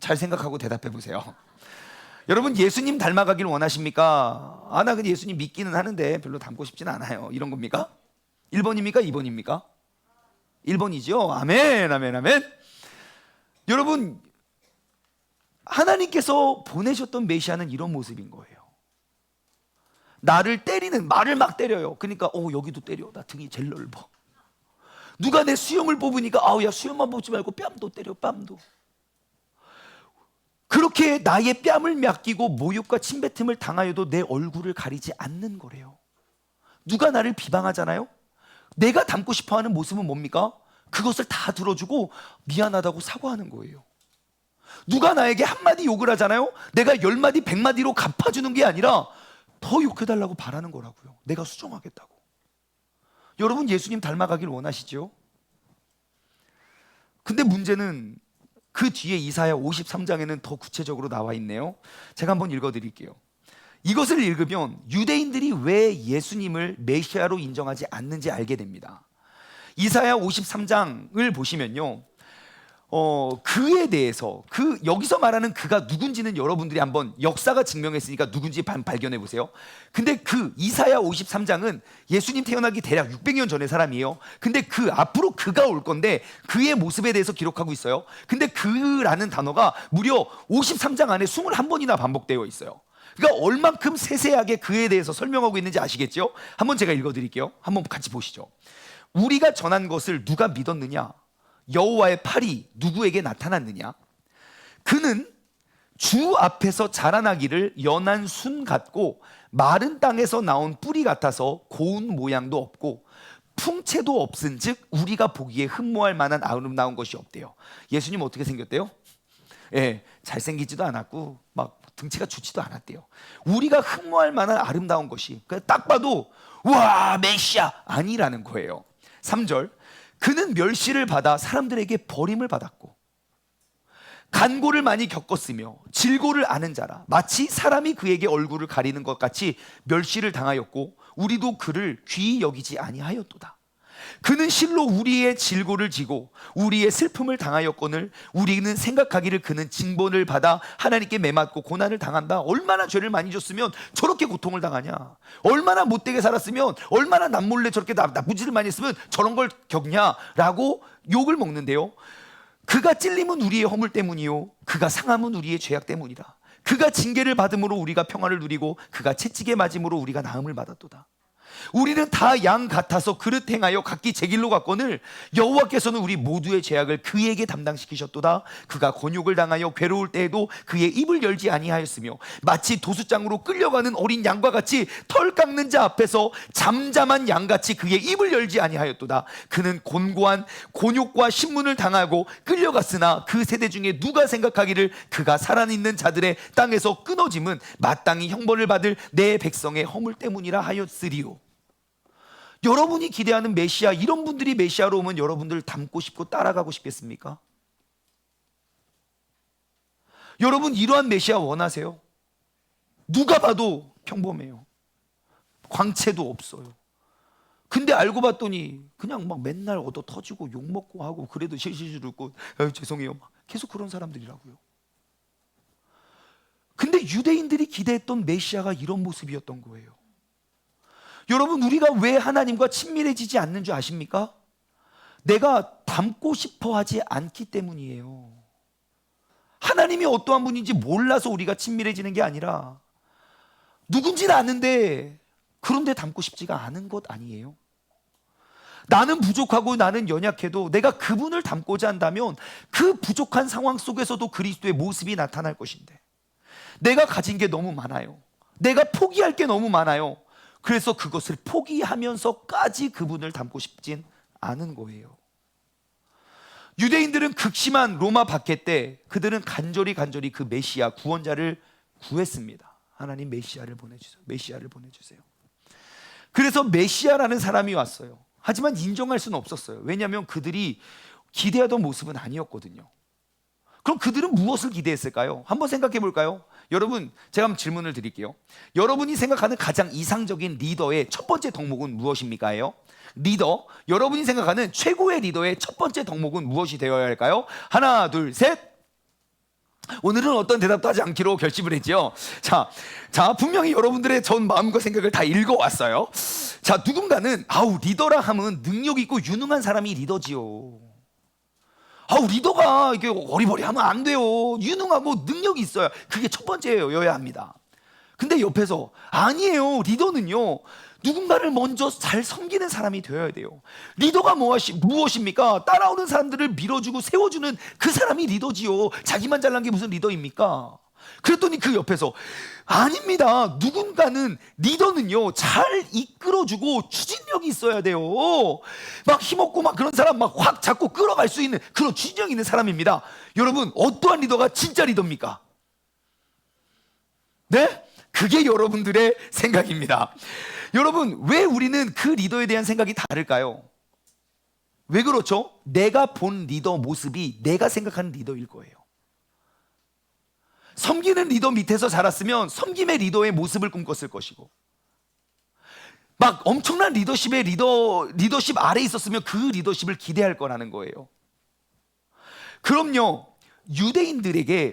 잘 생각하고 대답해 보세요. 여러분, 예수님 닮아가길 원하십니까? 나 근데 예수님 믿기는 하는데 별로 닮고 싶진 않아요. 이런 겁니까? 1번입니까? 2번입니까? 1번이죠. 아멘, 아멘, 아멘. 여러분, 하나님께서 보내셨던 메시아는 이런 모습인 거예요. 나를 때리는, 말을 막 때려요. 그러니까 여기도 때려. 나 등이 제일 넓어. 누가 내 수염을 뽑으니까 야, 수염만 뽑지 말고 뺨도 때려, 뺨도. 그렇게 나의 뺨을 맡기고 모욕과 침뱉음을 당하여도 내 얼굴을 가리지 않는 거래요. 누가 나를 비방하잖아요. 내가 닮고 싶어하는 모습은 뭡니까? 그것을 다 들어주고 미안하다고 사과하는 거예요. 누가 나에게 한마디 욕을 하잖아요. 내가 10마디 100마디로 갚아주는 게 아니라 더 욕해달라고 바라는 거라고요. 내가 수정하겠다고. 여러분, 예수님 닮아가길 원하시죠? 근데 문제는 그 뒤에 이사야 53장에는 더 구체적으로 나와 있네요. 제가 한번 읽어드릴게요. 이것을 읽으면 유대인들이 왜 예수님을 메시아로 인정하지 않는지 알게 됩니다. 이사야 53장을 보시면요, 그에 대해서, 여기서 말하는 그가 누군지는 여러분들이 한번 역사가 증명했으니까 누군지 발견해 보세요. 근데 그 이사야 53장은 예수님 태어나기 대략 600년 전의 사람이에요. 근데 그 앞으로 그가 올 건데 그의 모습에 대해서 기록하고 있어요. 근데 그라는 단어가 무려 53장 안에 21번이나 반복되어 있어요. 그러니까 얼만큼 세세하게 그에 대해서 설명하고 있는지 아시겠죠? 한번 제가 읽어드릴게요. 한번 같이 보시죠. 우리가 전한 것을 누가 믿었느냐? 여호와의 팔이 누구에게 나타났느냐? 그는 주 앞에서 자라나기를 연한 순 같고 마른 땅에서 나온 뿌리 같아서 고운 모양도 없고 풍채도 없은즉 우리가 보기에 흠모할 만한 아름다운 것이 없대요. 예수님 어떻게 생겼대요? 잘생기지도 않았고 막 등치가 좋지도 않았대요. 우리가 흠모할 만한 아름다운 것이, 딱 봐도 와, 메시아 아니라는 거예요. 3절, 그는 멸시를 받아 사람들에게 버림을 받았고 간고를 많이 겪었으며 질고를 아는 자라 마치 사람이 그에게 얼굴을 가리는 것 같이 멸시를 당하였고 우리도 그를 귀히 여기지 아니하였도다. 그는 실로 우리의 질고를 지고 우리의 슬픔을 당하였거늘 우리는 생각하기를 그는 징벌을 받아 하나님께 매맞고 고난을 당한다. 얼마나 죄를 많이 졌으면 저렇게 고통을 당하냐. 얼마나 못되게 살았으면, 얼마나 남몰래 저렇게 나쁜 짓을 많이 했으면 저런 걸 겪냐라고 욕을 먹는데요. 그가 찔림은 우리의 허물 때문이요 그가 상함은 우리의 죄악 때문이라. 그가 징계를 받음으로 우리가 평화를 누리고 그가 채찍에 맞음으로 우리가 나음을 받았도다. 우리는 다 양 같아서 그릇 행하여 각기 제 길로 갔거늘 여호와께서는 우리 모두의 죄악을 그에게 담당시키셨도다. 그가 곤욕을 당하여 괴로울 때에도 그의 입을 열지 아니하였으며 마치 도수장으로 끌려가는 어린 양과 같이 털 깎는 자 앞에서 잠잠한 양같이 그의 입을 열지 아니하였도다. 그는 곤고한 곤욕과 신문을 당하고 끌려갔으나 그 세대 중에 누가 생각하기를 그가 살아있는 자들의 땅에서 끊어짐은 마땅히 형벌을 받을 내 백성의 허물 때문이라 하였으리요. 여러분이 기대하는 메시아, 이런 분들이 메시아로 오면 여러분들 닮고 싶고 따라가고 싶겠습니까? 여러분 이러한 메시아 원하세요? 누가 봐도 평범해요. 광채도 없어요. 근데 알고 봤더니 그냥 막 맨날 얻어 터지고 욕먹고 하고 그래도 실실 웃고 죄송해요 막 계속 그런 사람들이라고요. 근데 유대인들이 기대했던 메시아가 이런 모습이었던 거예요. 여러분 우리가 왜 하나님과 친밀해지지 않는 줄 아십니까? 내가 닮고 싶어 하지 않기 때문이에요. 하나님이 어떠한 분인지 몰라서 우리가 친밀해지는 게 아니라 누군지는 아는데 그런데 닮고 싶지가 않은 것 아니에요? 나는 부족하고 나는 연약해도 내가 그분을 닮고자 한다면 그 부족한 상황 속에서도 그리스도의 모습이 나타날 것인데 내가 가진 게 너무 많아요. 내가 포기할 게 너무 많아요. 그래서 그것을 포기하면서까지 그분을 닮고 싶진 않은 거예요. 유대인들은 극심한 로마 박해 때 그들은 간절히 그 메시아 구원자를 구했습니다. 하나님 메시아를 보내주세요. 메시아를 보내주세요. 그래서 메시아라는 사람이 왔어요. 하지만 인정할 수는 없었어요. 왜냐하면 그들이 기대하던 모습은 아니었거든요. 그럼 그들은 무엇을 기대했을까요? 한번 생각해 볼까요? 여러분 제가 한번 질문을 드릴게요. 여러분이 생각하는 가장 이상적인 리더의 첫 번째 덕목은 무엇입니까? 리더, 여러분이 생각하는 최고의 리더의 첫 번째 덕목은 무엇이 되어야 할까요? 하나 둘 셋. 오늘은 어떤 대답도 하지 않기로 결심을 했죠. 자, 분명히 여러분들의 전 마음과 생각을 다 읽어왔어요. 자, 누군가는 리더라 하면 능력 있고 유능한 사람이 리더지요. 리더가 이렇게 어리버리하면 안 돼요. 유능하고 능력이 있어야 그게 첫 번째여야 합니다. 근데 옆에서 아니에요. 리더는요 누군가를 먼저 잘 섬기는 사람이 되어야 돼요. 리더가 무엇입니까? 따라오는 사람들을 밀어주고 세워주는 그 사람이 리더지요. 자기만 잘난 게 무슨 리더입니까? 그랬더니 그 옆에서 아닙니다. 누군가는 리더는요 잘 이끌어주고 추진력이 있어야 돼요. 막 힘없고 막 그런 사람 막 확 잡고 끌어갈 수 있는 그런 추진력 있는 사람입니다. 여러분 어떠한 리더가 진짜 리더입니까? 네? 그게 여러분들의 생각입니다. 여러분 왜 우리는 그 리더에 대한 생각이 다를까요? 왜 그렇죠? 내가 본 리더 모습이 내가 생각하는 리더일 거예요. 섬기는 리더 밑에서 자랐으면 섬김의 리더의 모습을 꿈꿨을 것이고 막 엄청난 리더십의 리더십 아래에 있었으면 그 리더십을 기대할 거라는 거예요. 그럼요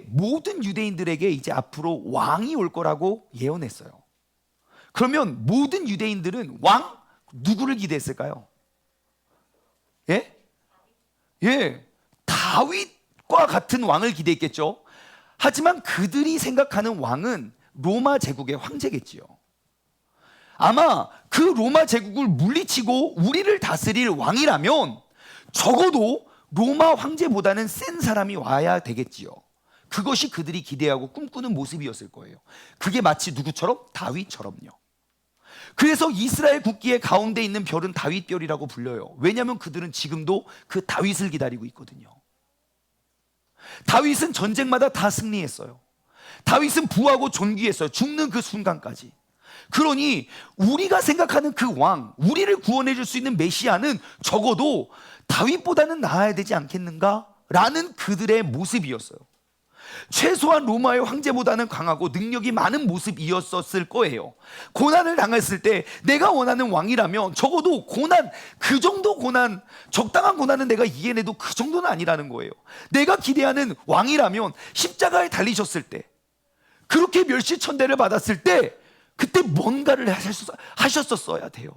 모든 유대인들에게 이제 앞으로 왕이 올 거라고 예언했어요. 그러면 모든 유대인들은 누구를 기대했을까요? 다윗과 같은 왕을 기대했겠죠. 하지만 그들이 생각하는 왕은 로마 제국의 황제겠지요. 아마 그 로마 제국을 물리치고 우리를 다스릴 왕이라면 적어도 로마 황제보다는 센 사람이 와야 되겠지요. 그것이 그들이 기대하고 꿈꾸는 모습이었을 거예요. 그게 마치 누구처럼? 다윗처럼요. 그래서 이스라엘 국기의 가운데 있는 별은 다윗별이라고 불려요. 왜냐하면 그들은 지금도 그 다윗을 기다리고 있거든요. 다윗은 전쟁마다 다 승리했어요. 다윗은 부하고 존귀했어요. 죽는 그 순간까지. 그러니 우리가 생각하는 그 왕, 우리를 구원해 줄 수 있는 메시아는 적어도 다윗보다는 나아야 되지 않겠는가? 라는 그들의 모습이었어요. 최소한 로마의 황제보다는 강하고 능력이 많은 모습이었을 거예요. 고난을 당했을 때 내가 원하는 왕이라면 적어도 고난, 그 정도 고난, 적당한 고난은 내가 이겨내도 그 정도는 아니라는 거예요. 내가 기대하는 왕이라면 십자가에 달리셨을 때, 그렇게 멸시천대를 받았을 때 그때 뭔가를 하셨었어야 돼요.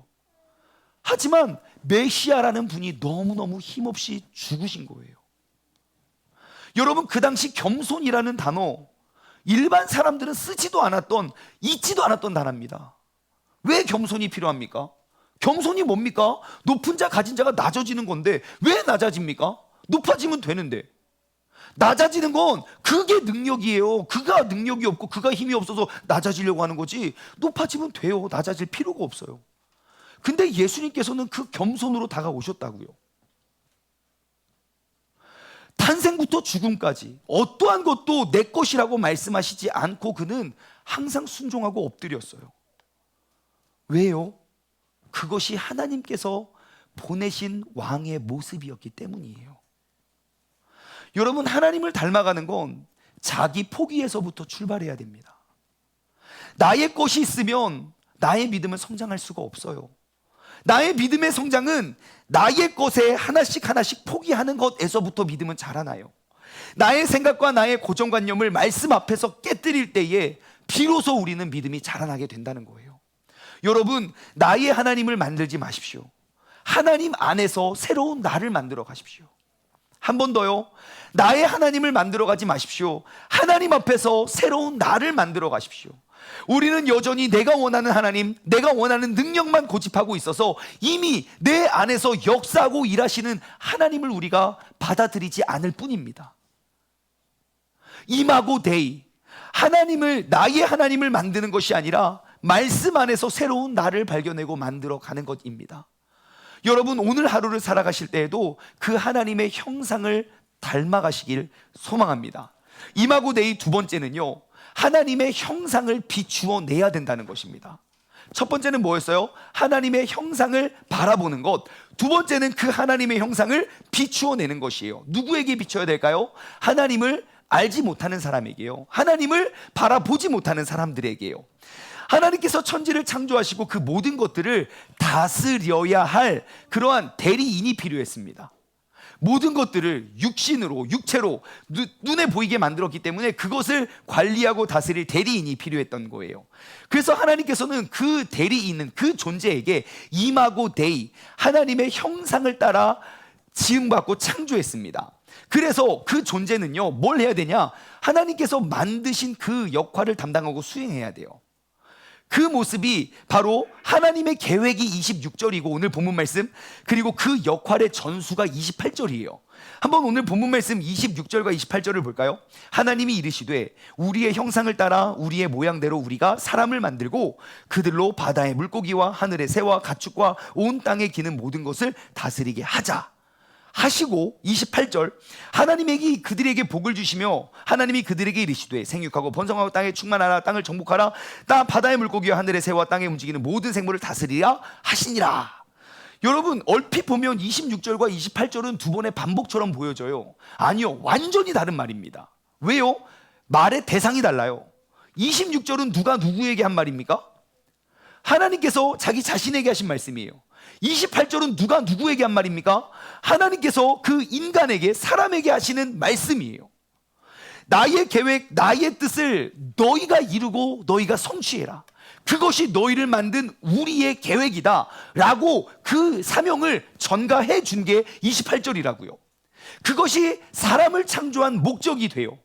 하지만 메시아라는 분이 너무너무 힘없이 죽으신 거예요. 여러분, 그 당시 겸손이라는 단어, 일반 사람들은 쓰지도 않았던, 잊지도 않았던 단어입니다. 왜 겸손이 필요합니까? 겸손이 뭡니까? 높은 자 가진 자가 낮아지는 건데 왜 낮아집니까? 높아지면 되는데. 낮아지는 건 그게 능력이에요. 그가 능력이 없고 그가 힘이 없어서 낮아지려고 하는 거지, 높아지면 돼요. 낮아질 필요가 없어요. 근데 예수님께서는 그 겸손으로 다가오셨다고요. 탄생부터 죽음까지 어떠한 것도 내 것이라고 말씀하시지 않고 그는 항상 순종하고 엎드렸어요. 왜요? 그것이 하나님께서 보내신 왕의 모습이었기 때문이에요. 여러분, 하나님을 닮아가는 건 자기 포기에서부터 출발해야 됩니다. 나의 것이 있으면 나의 믿음은 성장할 수가 없어요. 나의 믿음의 성장은 나의 것에 하나씩 하나씩 포기하는 것에서부터 믿음은 자라나요. 나의 생각과 나의 고정관념을 말씀 앞에서 깨뜨릴 때에 비로소 우리는 믿음이 자라나게 된다는 거예요. 여러분, 나의 하나님을 만들지 마십시오. 하나님 안에서 새로운 나를 만들어 가십시오. 한 번 더요. 나의 하나님을 만들어 가지 마십시오. 하나님 앞에서 새로운 나를 만들어 가십시오. 우리는 여전히 내가 원하는 하나님, 내가 원하는 능력만 고집하고 있어서 이미 내 안에서 역사하고 일하시는 하나님을 우리가 받아들이지 않을 뿐입니다. 이마고 데이, 하나님을, 나의 하나님을 만드는 것이 아니라 말씀 안에서 새로운 나를 발견하고 만들어 가는 것입니다. 여러분, 오늘 하루를 살아가실 때에도 그 하나님의 형상을 닮아가시길 소망합니다. 이마고 데이 두 번째는요, 하나님의 형상을 비추어 내야 된다는 것입니다. 첫 번째는 뭐였어요? 하나님의 형상을 바라보는 것. 두 번째는 그 하나님의 형상을 비추어 내는 것이에요. 누구에게 비춰야 될까요? 하나님을 알지 못하는 사람에게요. 하나님을 바라보지 못하는 사람들에게요. 하나님께서 천지를 창조하시고 그 모든 것들을 다스려야 할 그러한 대리인이 필요했습니다. 모든 것들을 육신으로, 육체로 눈에 보이게 만들었기 때문에 그것을 관리하고 다스릴 대리인이 필요했던 거예요. 그래서 하나님께서는 그 대리인은, 그 존재에게 이마고 데이, 하나님의 형상을 따라 지음받고 창조했습니다. 그래서 그 존재는요, 뭘 해야 되냐? 하나님께서 만드신 그 역할을 담당하고 수행해야 돼요. 그 모습이 바로 하나님의 계획이 26절이고 오늘 본문 말씀, 그리고 그 역할의 전수가 28절이에요. 한번 오늘 본문 말씀 26절과 28절을 볼까요? 하나님이 이르시되 우리의 형상을 따라 우리의 모양대로 우리가 사람을 만들고 그들로 바다의 물고기와 하늘의 새와 가축과 온 땅에 기는 모든 것을 다스리게 하자 하시고, 28절, 하나님에게 그들에게 복을 주시며 하나님이 그들에게 이르시되 생육하고 번성하고 땅에 충만하라, 땅을 정복하라, 바다의 물고기와 하늘의 새와 땅에 움직이는 모든 생물을 다스리라 하시니라. 여러분, 얼핏 보면 26절과 28절은 두 번의 반복처럼 보여져요. 아니요, 완전히 다른 말입니다. 왜요? 말의 대상이 달라요. 26절은 누가 누구에게 한 말입니까? 하나님께서 자기 자신에게 하신 말씀이에요. 28절은 누가 누구에게 한 말입니까? 하나님께서 그 인간에게, 사람에게 하시는 말씀이에요. 나의 계획, 나의 뜻을 너희가 이루고 너희가 성취해라. 그것이 너희를 만든 우리의 계획이다 라고 그 사명을 전가해 준 게 28절이라고요. 그것이 사람을 창조한 목적이 돼요.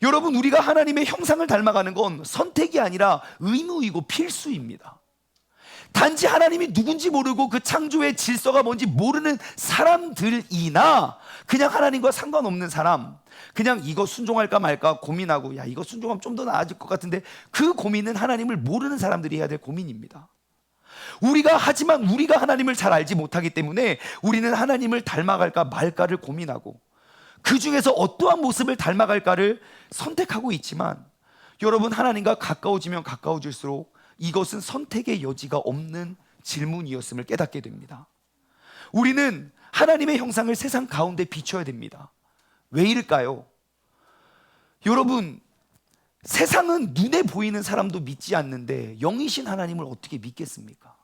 여러분, 우리가 하나님의 형상을 닮아가는 건 선택이 아니라 의무이고 필수입니다. 단지 하나님이 누군지 모르고 그 창조의 질서가 뭔지 모르는 사람들이나 그냥 하나님과 상관없는 사람, 그냥 이거 순종할까 말까 고민하고, 야, 이거 순종하면 좀 더 나아질 것 같은데, 그 고민은 하나님을 모르는 사람들이 해야 될 고민입니다. 하지만 우리가 하나님을 잘 알지 못하기 때문에 우리는 하나님을 닮아갈까 말까를 고민하고 그 중에서 어떠한 모습을 닮아갈까를 선택하고 있지만, 여러분, 하나님과 가까워지면 가까워질수록 이것은 선택의 여지가 없는 질문이었음을 깨닫게 됩니다. 우리는 하나님의 형상을 세상 가운데 비춰야 됩니다. 왜 이럴까요? 여러분, 세상은 눈에 보이는 사람도 믿지 않는데 영이신 하나님을 어떻게 믿겠습니까?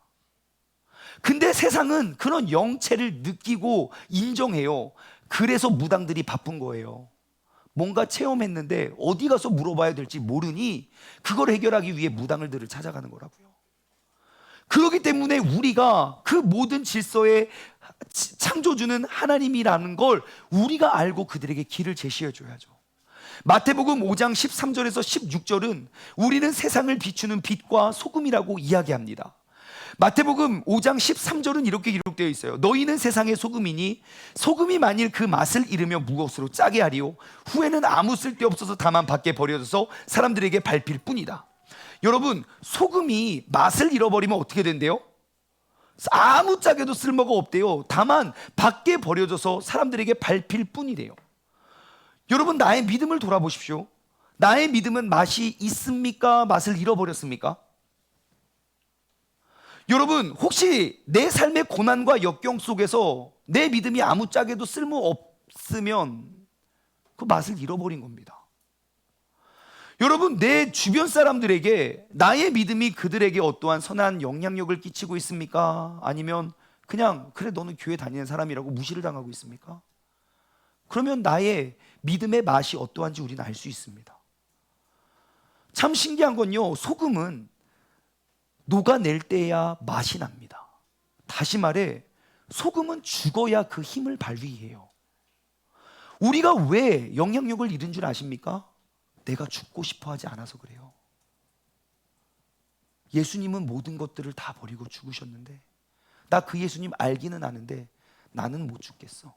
근데 세상은 그런 영체를 느끼고 인정해요. 그래서 무당들이 바쁜 거예요. 뭔가 체험했는데 어디 가서 물어봐야 될지 모르니 그걸 해결하기 위해 무당들을 찾아가는 거라고요. 그렇기 때문에 우리가 그 모든 질서의 창조주는 하나님이라는 걸 우리가 알고 그들에게 길을 제시해 줘야죠. 마태복음 5장 13절에서 16절은 우리는 세상을 비추는 빛과 소금이라고 이야기합니다. 마태복음 5장 13절은 이렇게 기록되어 있어요. 너희는 세상의 소금이니 소금이 만일 그 맛을 잃으면 무엇으로 짜게 하리요? 후에는 아무 쓸데없어서 다만 밖에 버려져서 사람들에게 밟힐 뿐이다. 여러분, 소금이 맛을 잃어버리면 어떻게 된대요? 아무짝에도 쓸모가 없대요. 다만 밖에 버려져서 사람들에게 밟힐 뿐이래요. 여러분, 나의 믿음을 돌아보십시오. 나의 믿음은 맛이 있습니까? 맛을 잃어버렸습니까? 여러분, 혹시 내 삶의 고난과 역경 속에서 내 믿음이 아무짝에도 쓸모없으면 그 맛을 잃어버린 겁니다. 여러분, 내 주변 사람들에게 나의 믿음이 그들에게 어떠한 선한 영향력을 끼치고 있습니까? 아니면 그냥 그래 너는 교회 다니는 사람이라고 무시를 당하고 있습니까? 그러면 나의 믿음의 맛이 어떠한지 우리는 알 수 있습니다. 참 신기한 건요, 소금은 녹아낼 때야 맛이 납니다. 다시 말해 소금은 죽어야 그 힘을 발휘해요. 우리가 왜 영향력을 잃은 줄 아십니까? 내가 죽고 싶어 하지 않아서 그래요. 예수님은 모든 것들을 다 버리고 죽으셨는데 나 그 예수님 알기는 아는데 나는 못 죽겠어.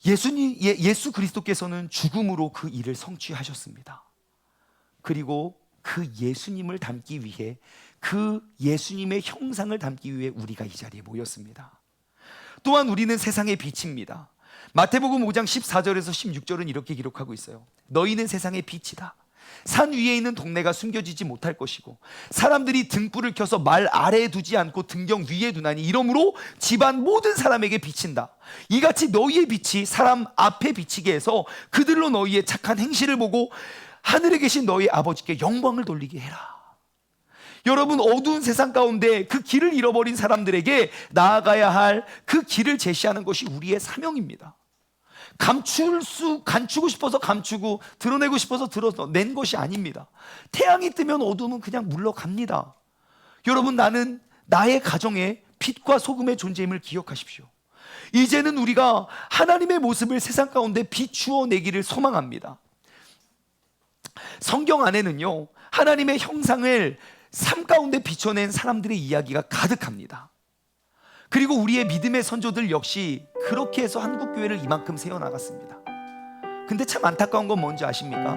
예수 그리스도께서는 죽음으로 그 일을 성취하셨습니다. 그리고 그 예수님을 닮기 위해, 그 예수님의 형상을 닮기 위해 우리가 이 자리에 모였습니다. 또한 우리는 세상의 빛입니다. 마태복음 5장 14절에서 16절은 이렇게 기록하고 있어요. 너희는 세상의 빛이다. 산 위에 있는 동네가 숨겨지지 못할 것이고 사람들이 등불을 켜서 말 아래에 두지 않고 등경 위에 두나니 이러므로 집안 모든 사람에게 비친다. 이같이 너희의 빛이 사람 앞에 비치게 해서 그들로 너희의 착한 행실을 보고 하늘에 계신 너희 아버지께 영광을 돌리게 해라. 여러분, 어두운 세상 가운데 그 길을 잃어버린 사람들에게 나아가야 할 그 길을 제시하는 것이 우리의 사명입니다. 감추고 싶어서 감추고 드러내고 싶어서 드러낸 것이 아닙니다. 태양이 뜨면 어둠은 그냥 물러갑니다. 여러분, 나는 나의 가정에 빛과 소금의 존재임을 기억하십시오. 이제는 우리가 하나님의 모습을 세상 가운데 비추어 내기를 소망합니다. 성경 안에는요, 하나님의 형상을 삶 가운데 비춰낸 사람들의 이야기가 가득합니다. 그리고 우리의 믿음의 선조들 역시 그렇게 해서 한국교회를 이만큼 세워나갔습니다. 근데 참 안타까운 건 뭔지 아십니까?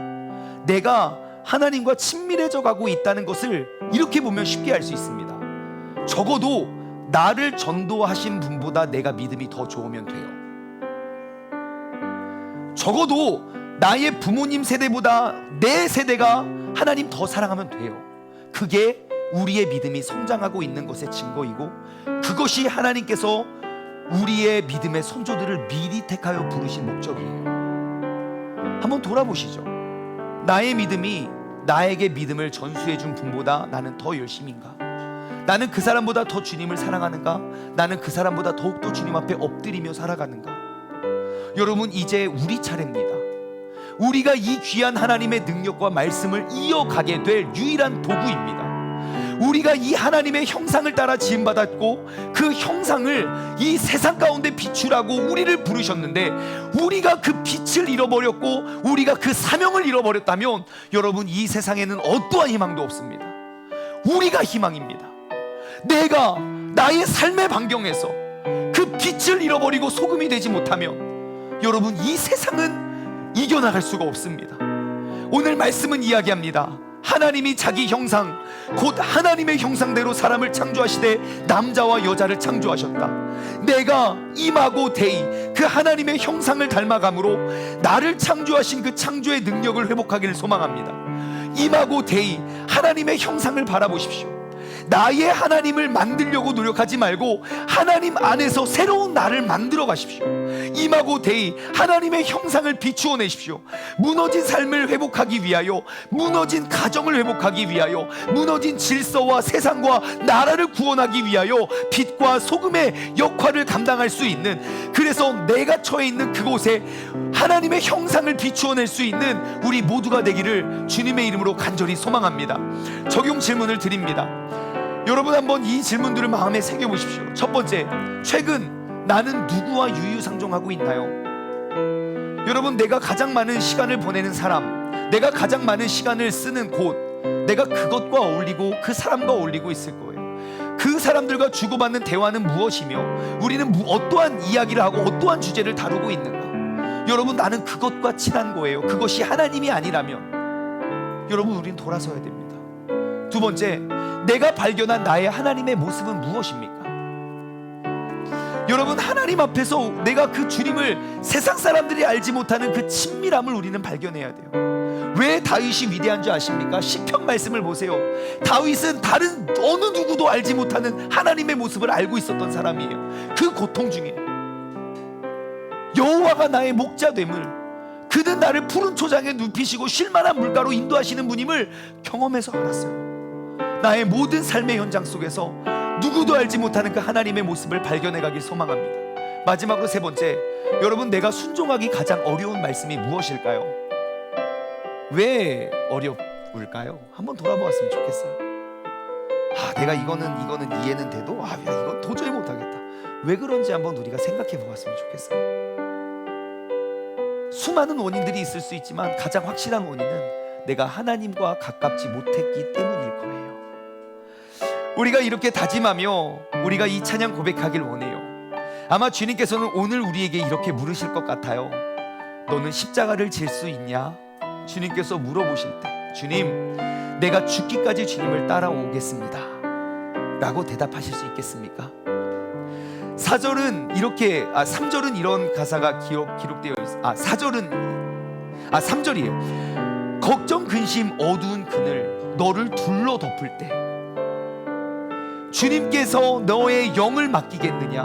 내가 하나님과 친밀해져 가고 있다는 것을 이렇게 보면 쉽게 알 수 있습니다. 적어도 나를 전도하신 분보다 내가 믿음이 더 좋으면 돼요. 적어도 나의 부모님 세대보다 내 세대가 하나님 더 사랑하면 돼요. 그게 우리의 믿음이 성장하고 있는 것의 증거이고, 그것이 하나님께서 우리의 믿음의 선조들을 미리 택하여 부르신 목적이에요. 한번 돌아보시죠. 나의 믿음이 나에게 믿음을 전수해 준 분보다 나는 더 열심인가? 나는 그 사람보다 더 주님을 사랑하는가? 나는 그 사람보다 더욱더 주님 앞에 엎드리며 살아가는가? 여러분, 이제 우리 차례입니다. 우리가 이 귀한 하나님의 능력과 말씀을 이어가게 될 유일한 도구입니다. 우리가 이 하나님의 형상을 따라 지음받았고 그 형상을 이 세상 가운데 비추라고 우리를 부르셨는데, 우리가 그 빛을 잃어버렸고 우리가 그 사명을 잃어버렸다면 여러분, 이 세상에는 어떠한 희망도 없습니다. 우리가 희망입니다. 내가 나의 삶의 반경에서 그 빛을 잃어버리고 소금이 되지 못하면 여러분, 이 세상은 이겨나갈 수가 없습니다. 오늘 말씀은 이야기합니다. 하나님이 자기 형상, 곧 하나님의 형상대로 사람을 창조하시되 남자와 여자를 창조하셨다. 내가 이마고 데이, 그 하나님의 형상을 닮아감으로 나를 창조하신 그 창조의 능력을 회복하기를 소망합니다. 이마고 데이, 하나님의 형상을 바라보십시오. 나의 하나님을 만들려고 노력하지 말고 하나님 안에서 새로운 나를 만들어 가십시오. 이마고 데이 하나님의 형상을 비추어 내십시오. 무너진 삶을 회복하기 위하여, 무너진 가정을 회복하기 위하여, 무너진 질서와 세상과 나라를 구원하기 위하여 빛과 소금의 역할을 감당할 수 있는, 그래서 내가 처해 있는 그곳에 하나님의 형상을 비추어낼 수 있는 우리 모두가 되기를 주님의 이름으로 간절히 소망합니다. 적용 질문을 드립니다. 여러분 한번 이 질문들을 마음에 새겨보십시오. 첫 번째, 최근 나는 누구와 유유상종하고 있나요? 여러분, 내가 가장 많은 시간을 보내는 사람, 내가 가장 많은 시간을 쓰는 곳, 내가 그것과 어울리고 그 사람과 어울리고 있을 거예요. 그 사람들과 주고받는 대화는 무엇이며 우리는 어떠한 이야기를 하고 어떠한 주제를 다루고 있는가? 여러분, 나는 그것과 친한 거예요. 그것이 하나님이 아니라면 여러분, 우리는 돌아서야 됩니다. 두 번째, 내가 발견한 나의 하나님의 모습은 무엇입니까? 여러분, 하나님 앞에서 내가 그 주님을 세상 사람들이 알지 못하는 그 친밀함을 우리는 발견해야 돼요. 왜 다윗이 위대한 줄 아십니까? 시편 말씀을 보세요. 다윗은 다른 어느 누구도 알지 못하는 하나님의 모습을 알고 있었던 사람이에요. 그 고통 중에 여호와가 나의 목자됨을, 그는 나를 푸른 초장에 눕히시고 쉴만한 물가로 인도하시는 분임을 경험해서 알았어요. 나의 모든 삶의 현장 속에서 누구도 알지 못하는 그 하나님의 모습을 발견해 가길 소망합니다. 마지막으로 세 번째, 여러분, 내가 순종하기 가장 어려운 말씀이 무엇일까요? 왜 어려울까요? 한번 돌아보았으면 좋겠어요. 내가 이거는 이해는 돼도 야, 이건 도저히 못하겠다. 왜 그런지 한번 우리가 생각해 보았으면 좋겠어요. 수많은 원인들이 있을 수 있지만 가장 확실한 원인은 내가 하나님과 가깝지 못했기 때문일 거예요. 우리가 이렇게 다짐하며 우리가 이 찬양 고백하길 원해요. 아마 주님께서는 오늘 우리에게 이렇게 물으실 것 같아요. 너는 십자가를 질 수 있냐? 주님께서 물어보실 때, 주님, 내가 죽기까지 주님을 따라오겠습니다 라고 대답하실 수 있겠습니까? 3절은 이런 가사가 기록되어 있어요. 3절이에요. 걱정, 근심, 어두운 그늘, 너를 둘러 덮을 때 주님께서 너의 영을 맡기겠느냐?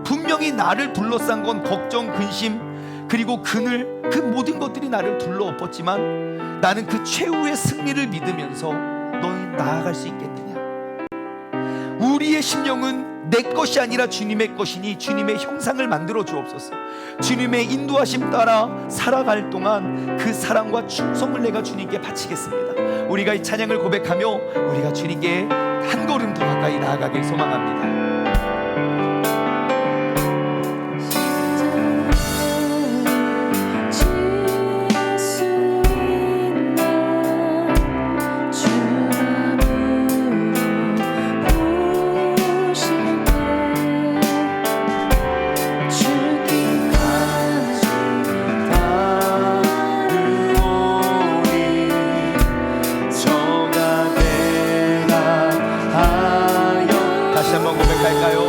분명히 나를 둘러싼 건 걱정, 근심, 그리고 그늘, 그 모든 것들이 나를 둘러 엎었지만 나는 그 최후의 승리를 믿으면서 너는 나아갈 수 있겠느냐? 우리의 심령은 내 것이 아니라 주님의 것이니 주님의 형상을 만들어 주옵소서. 주님의 인도하심 따라 살아갈 동안 그 사랑과 충성을 내가 주님께 바치겠습니다. 우리가 이 찬양을 고백하며 우리가 주님께 한 걸음 더 가까이 나아가길 소망합니다.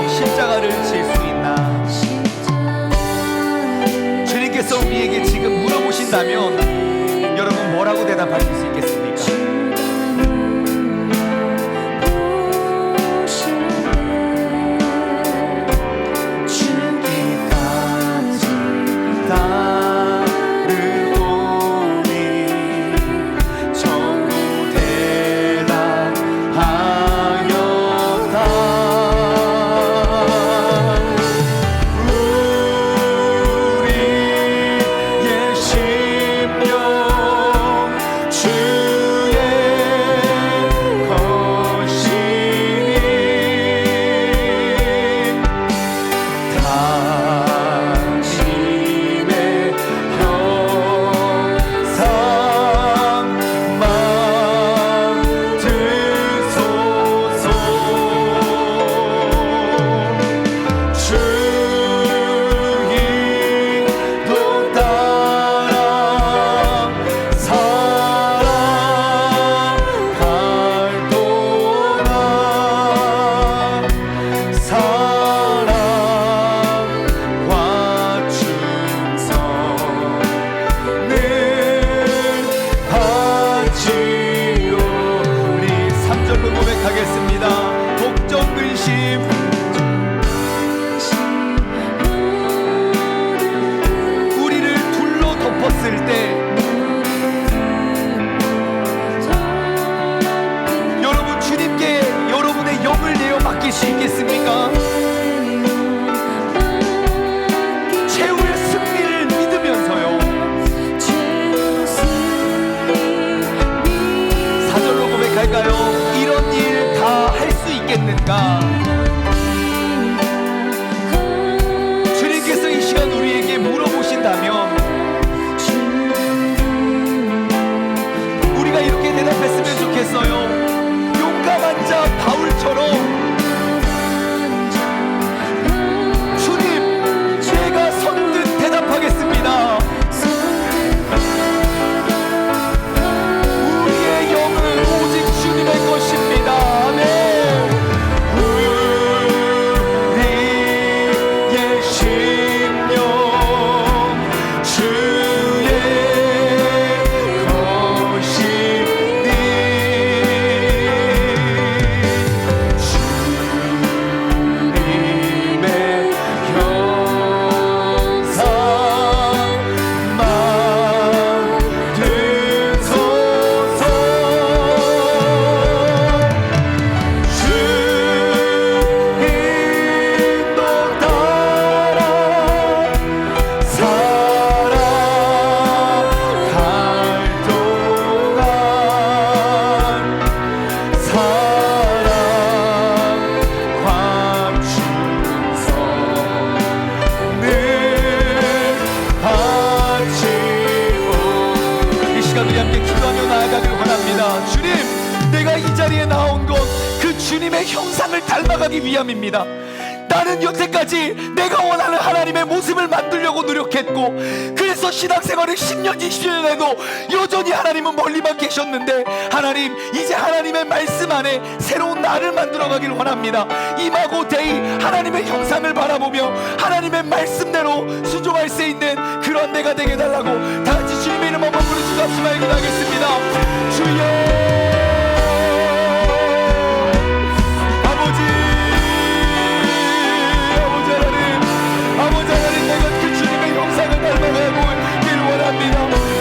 십자가를 질 수 있나? 주님께서 우리에게 지금 물어보신다면 여러분 뭐라고 대답하실 수 있겠습니까? 주님 하겠는가? 주님께서 이 시간 우리에게 물어보신다면 우리가 이렇게 대답했으면 좋겠어요. 용감한 자 바울처럼, 주님, 제가 선뜻 대답하겠습니다. 우리의 영은 오직 주님의 것입니다. 아멘. 우리의 심령 주의 것이니 주님의 형상 만드소서. 주님도 따라 살아갈 동안 사랑 감추서 늘 바치고. 이 시간 우리 함께 기도하며 나아가길 원합니다. 주님, 내가 이 자리에 나온 것 그 주님의 형상을 닮아가기 위함입니다. 나는 여태까지 내가 원하는 하나님의 모습을 만들려고 노력했고, 그래서 신앙생활을 10년, 20년 해도 여전히 하나님은 멀리만 계셨는데, 하나님, 이제 하나님의 말씀 안에 새로운 나를 만들어가길 원합니다. 임하고 데이 하나님의 형상을 바라보며 하나님의 말씀대로 순종할 수 있는 그런 내가 되게 해달라고 다 같이 주님의 이름 한번 부르시고 합심하여 기도하겠습니다. 주여, 아버지 하나님, 내가 그 주님의 형상을 닮아가길 원합니다.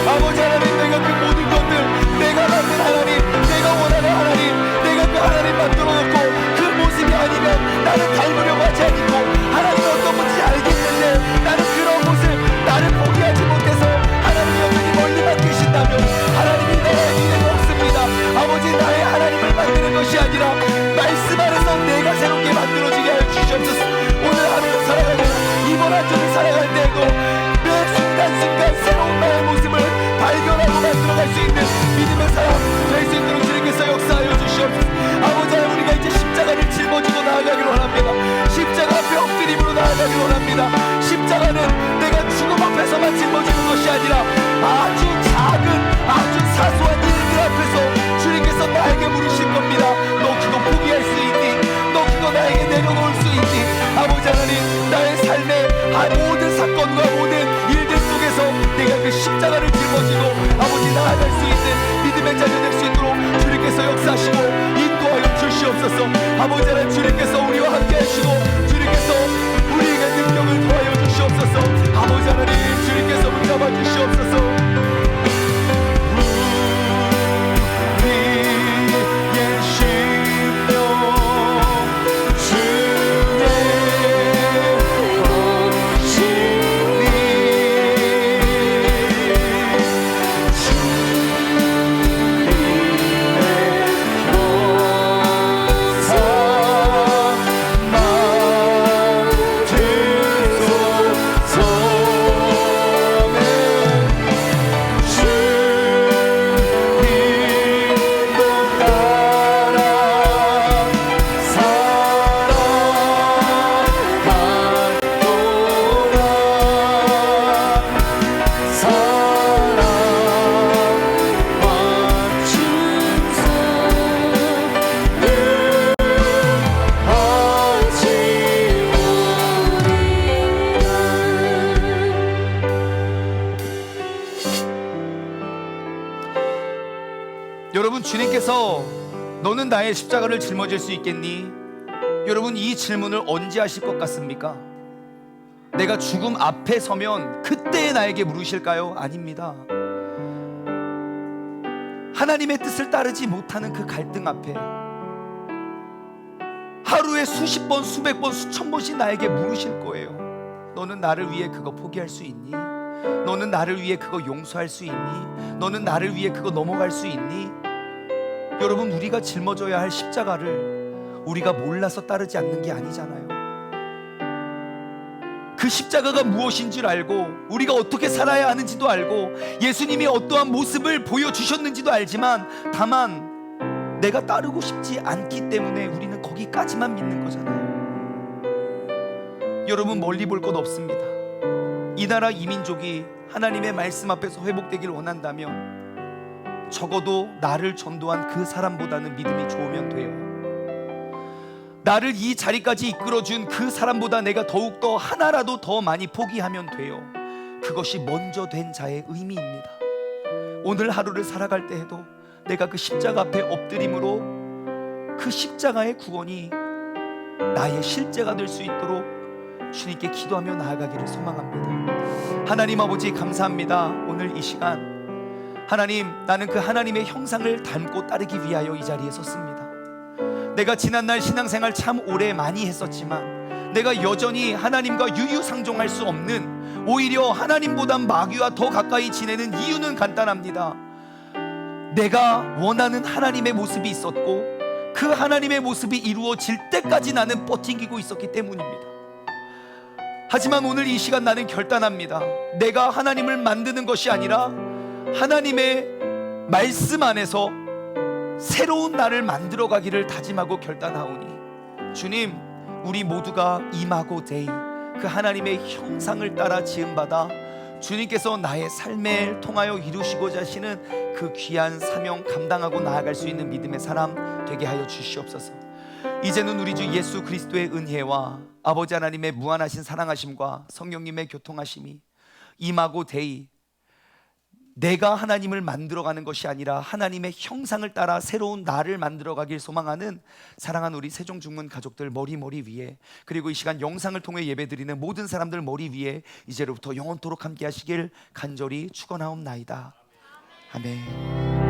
아버지 하나님, 내가 그 모든 것들, 내가 만든 하나님, 내가 원하는 하나님, 내가 그 하나님 만들어놓고 그 모습이 아니면 나는 닮으려고 하지 않고, 하나님이 어떤 분인지 알겠는데 나는 그런 모습, 나를 포기하지 못해서 하나님이 여전히 멀리만 계신다면 하나님이 나의 미래가 없습니다. 아버지, 나의 하나님을 만드는 것이 아니라 말씀 안에서 내가 새롭게 만들어지게 하여 주시옵소서. 오늘 하루를 살아가는 이번 한 주를 살아갈 때에도 매 순간순간 새로운 나의 모습을 발견하고 만들어갈 수 있는 믿음의 사람 될 수 있도록 주님께서 역사하여 주시옵소서. 아버지, 우리가 이제 십자가를 짊어지고 나아가기를 원합니다. 십자가 앞에 엎드림으로 나아가기를 원합니다. 십자가는 내가 죽음 앞에서만 짊어지는 것이 아니라 아주 작은, 아주 사소한 일들 앞에서 주님께서 나에게 물으실 겁니다. 너 그거 포기할 수 있니? 너 그거 나에게 내려놓을 수 있니? 아버지 하나님, 나의 삶의 모든 사건과 모든 일들 속에서 내가 그 십자가를 짊어지고 아버지 나아갈 수 있는 믿음의 자녀 될 수 있도록 주님께서 역사하시고 인도하여 주시옵소서. 아버지 하나님, 주님께서 우리와 함께 하시고 주님께서 우리에게 능력을 더하여 주시옵소서. 아버지 하나님, 주님께서 붙잡아 주시옵소서. 우리의 심령 여러분, 주님께서 너는 나의 십자가를 짊어질 수 있겠니? 여러분, 이 질문을 언제 하실 것 같습니까? 내가 죽음 앞에 서면 그때 나에게 물으실까요? 아닙니다. 하나님의 뜻을 따르지 못하는 그 갈등 앞에 하루에 수십 번, 수백 번, 수천 번씩 나에게 물으실 거예요. 너는 나를 위해 그거 포기할 수 있니? 너는 나를 위해 그거 용서할 수 있니? 너는 나를 위해 그거 넘어갈 수 있니? 여러분, 우리가 짊어져야 할 십자가를 우리가 몰라서 따르지 않는 게 아니잖아요. 그 십자가가 무엇인 줄 알고, 우리가 어떻게 살아야 하는지도 알고, 예수님이 어떠한 모습을 보여주셨는지도 알지만 다만 내가 따르고 싶지 않기 때문에 우리는 거기까지만 믿는 거잖아요. 여러분, 멀리 볼 것 없습니다. 이 나라 이 민족이 하나님의 말씀 앞에서 회복되길 원한다면 적어도 나를 전도한 그 사람보다는 믿음이 좋으면 돼요. 나를 이 자리까지 이끌어준 그 사람보다 내가 더욱더 하나라도 더 많이 포기하면 돼요. 그것이 먼저 된 자의 의미입니다. 오늘 하루를 살아갈 때에도 내가 그 십자가 앞에 엎드림으로 그 십자가의 구원이 나의 실제가 될 수 있도록 주님께 기도하며 나아가기를 소망합니다. 하나님 아버지, 감사합니다. 오늘 이 시간 하나님, 나는 그 하나님의 형상을 닮고 따르기 위하여 이 자리에 섰습니다. 내가 지난날 신앙생활 참 오래 많이 했었지만 내가 여전히 하나님과 유유상종할 수 없는, 오히려 하나님보다 마귀와 더 가까이 지내는 이유는 간단합니다. 내가 원하는 하나님의 모습이 있었고 그 하나님의 모습이 이루어질 때까지 나는 버티고 있었기 때문입니다. 하지만 오늘 이 시간 나는 결단합니다. 내가 하나님을 만드는 것이 아니라 하나님의 말씀 안에서 새로운 나를 만들어가기를 다짐하고 결단하오니, 주님, 우리 모두가 이마고 데이 그 하나님의 형상을 따라 지음받아 주님께서 나의 삶을 통하여 이루시고자 하시는 그 귀한 사명 감당하고 나아갈 수 있는 믿음의 사람 되게 하여 주시옵소서. 이제는 우리 주 예수 그리스도의 은혜와 아버지 하나님의 무한하신 사랑하심과 성령님의 교통하심이 임하고 데이, 내가 하나님을 만들어가는 것이 아니라 하나님의 형상을 따라 새로운 나를 만들어가길 소망하는 사랑하는 우리 세종중문 가족들 머리 위에, 그리고 이 시간 영상을 통해 예배드리는 모든 사람들 머리 위에 이제로부터 영원토록 함께 하시길 간절히 축원하옵나이다. 아멘.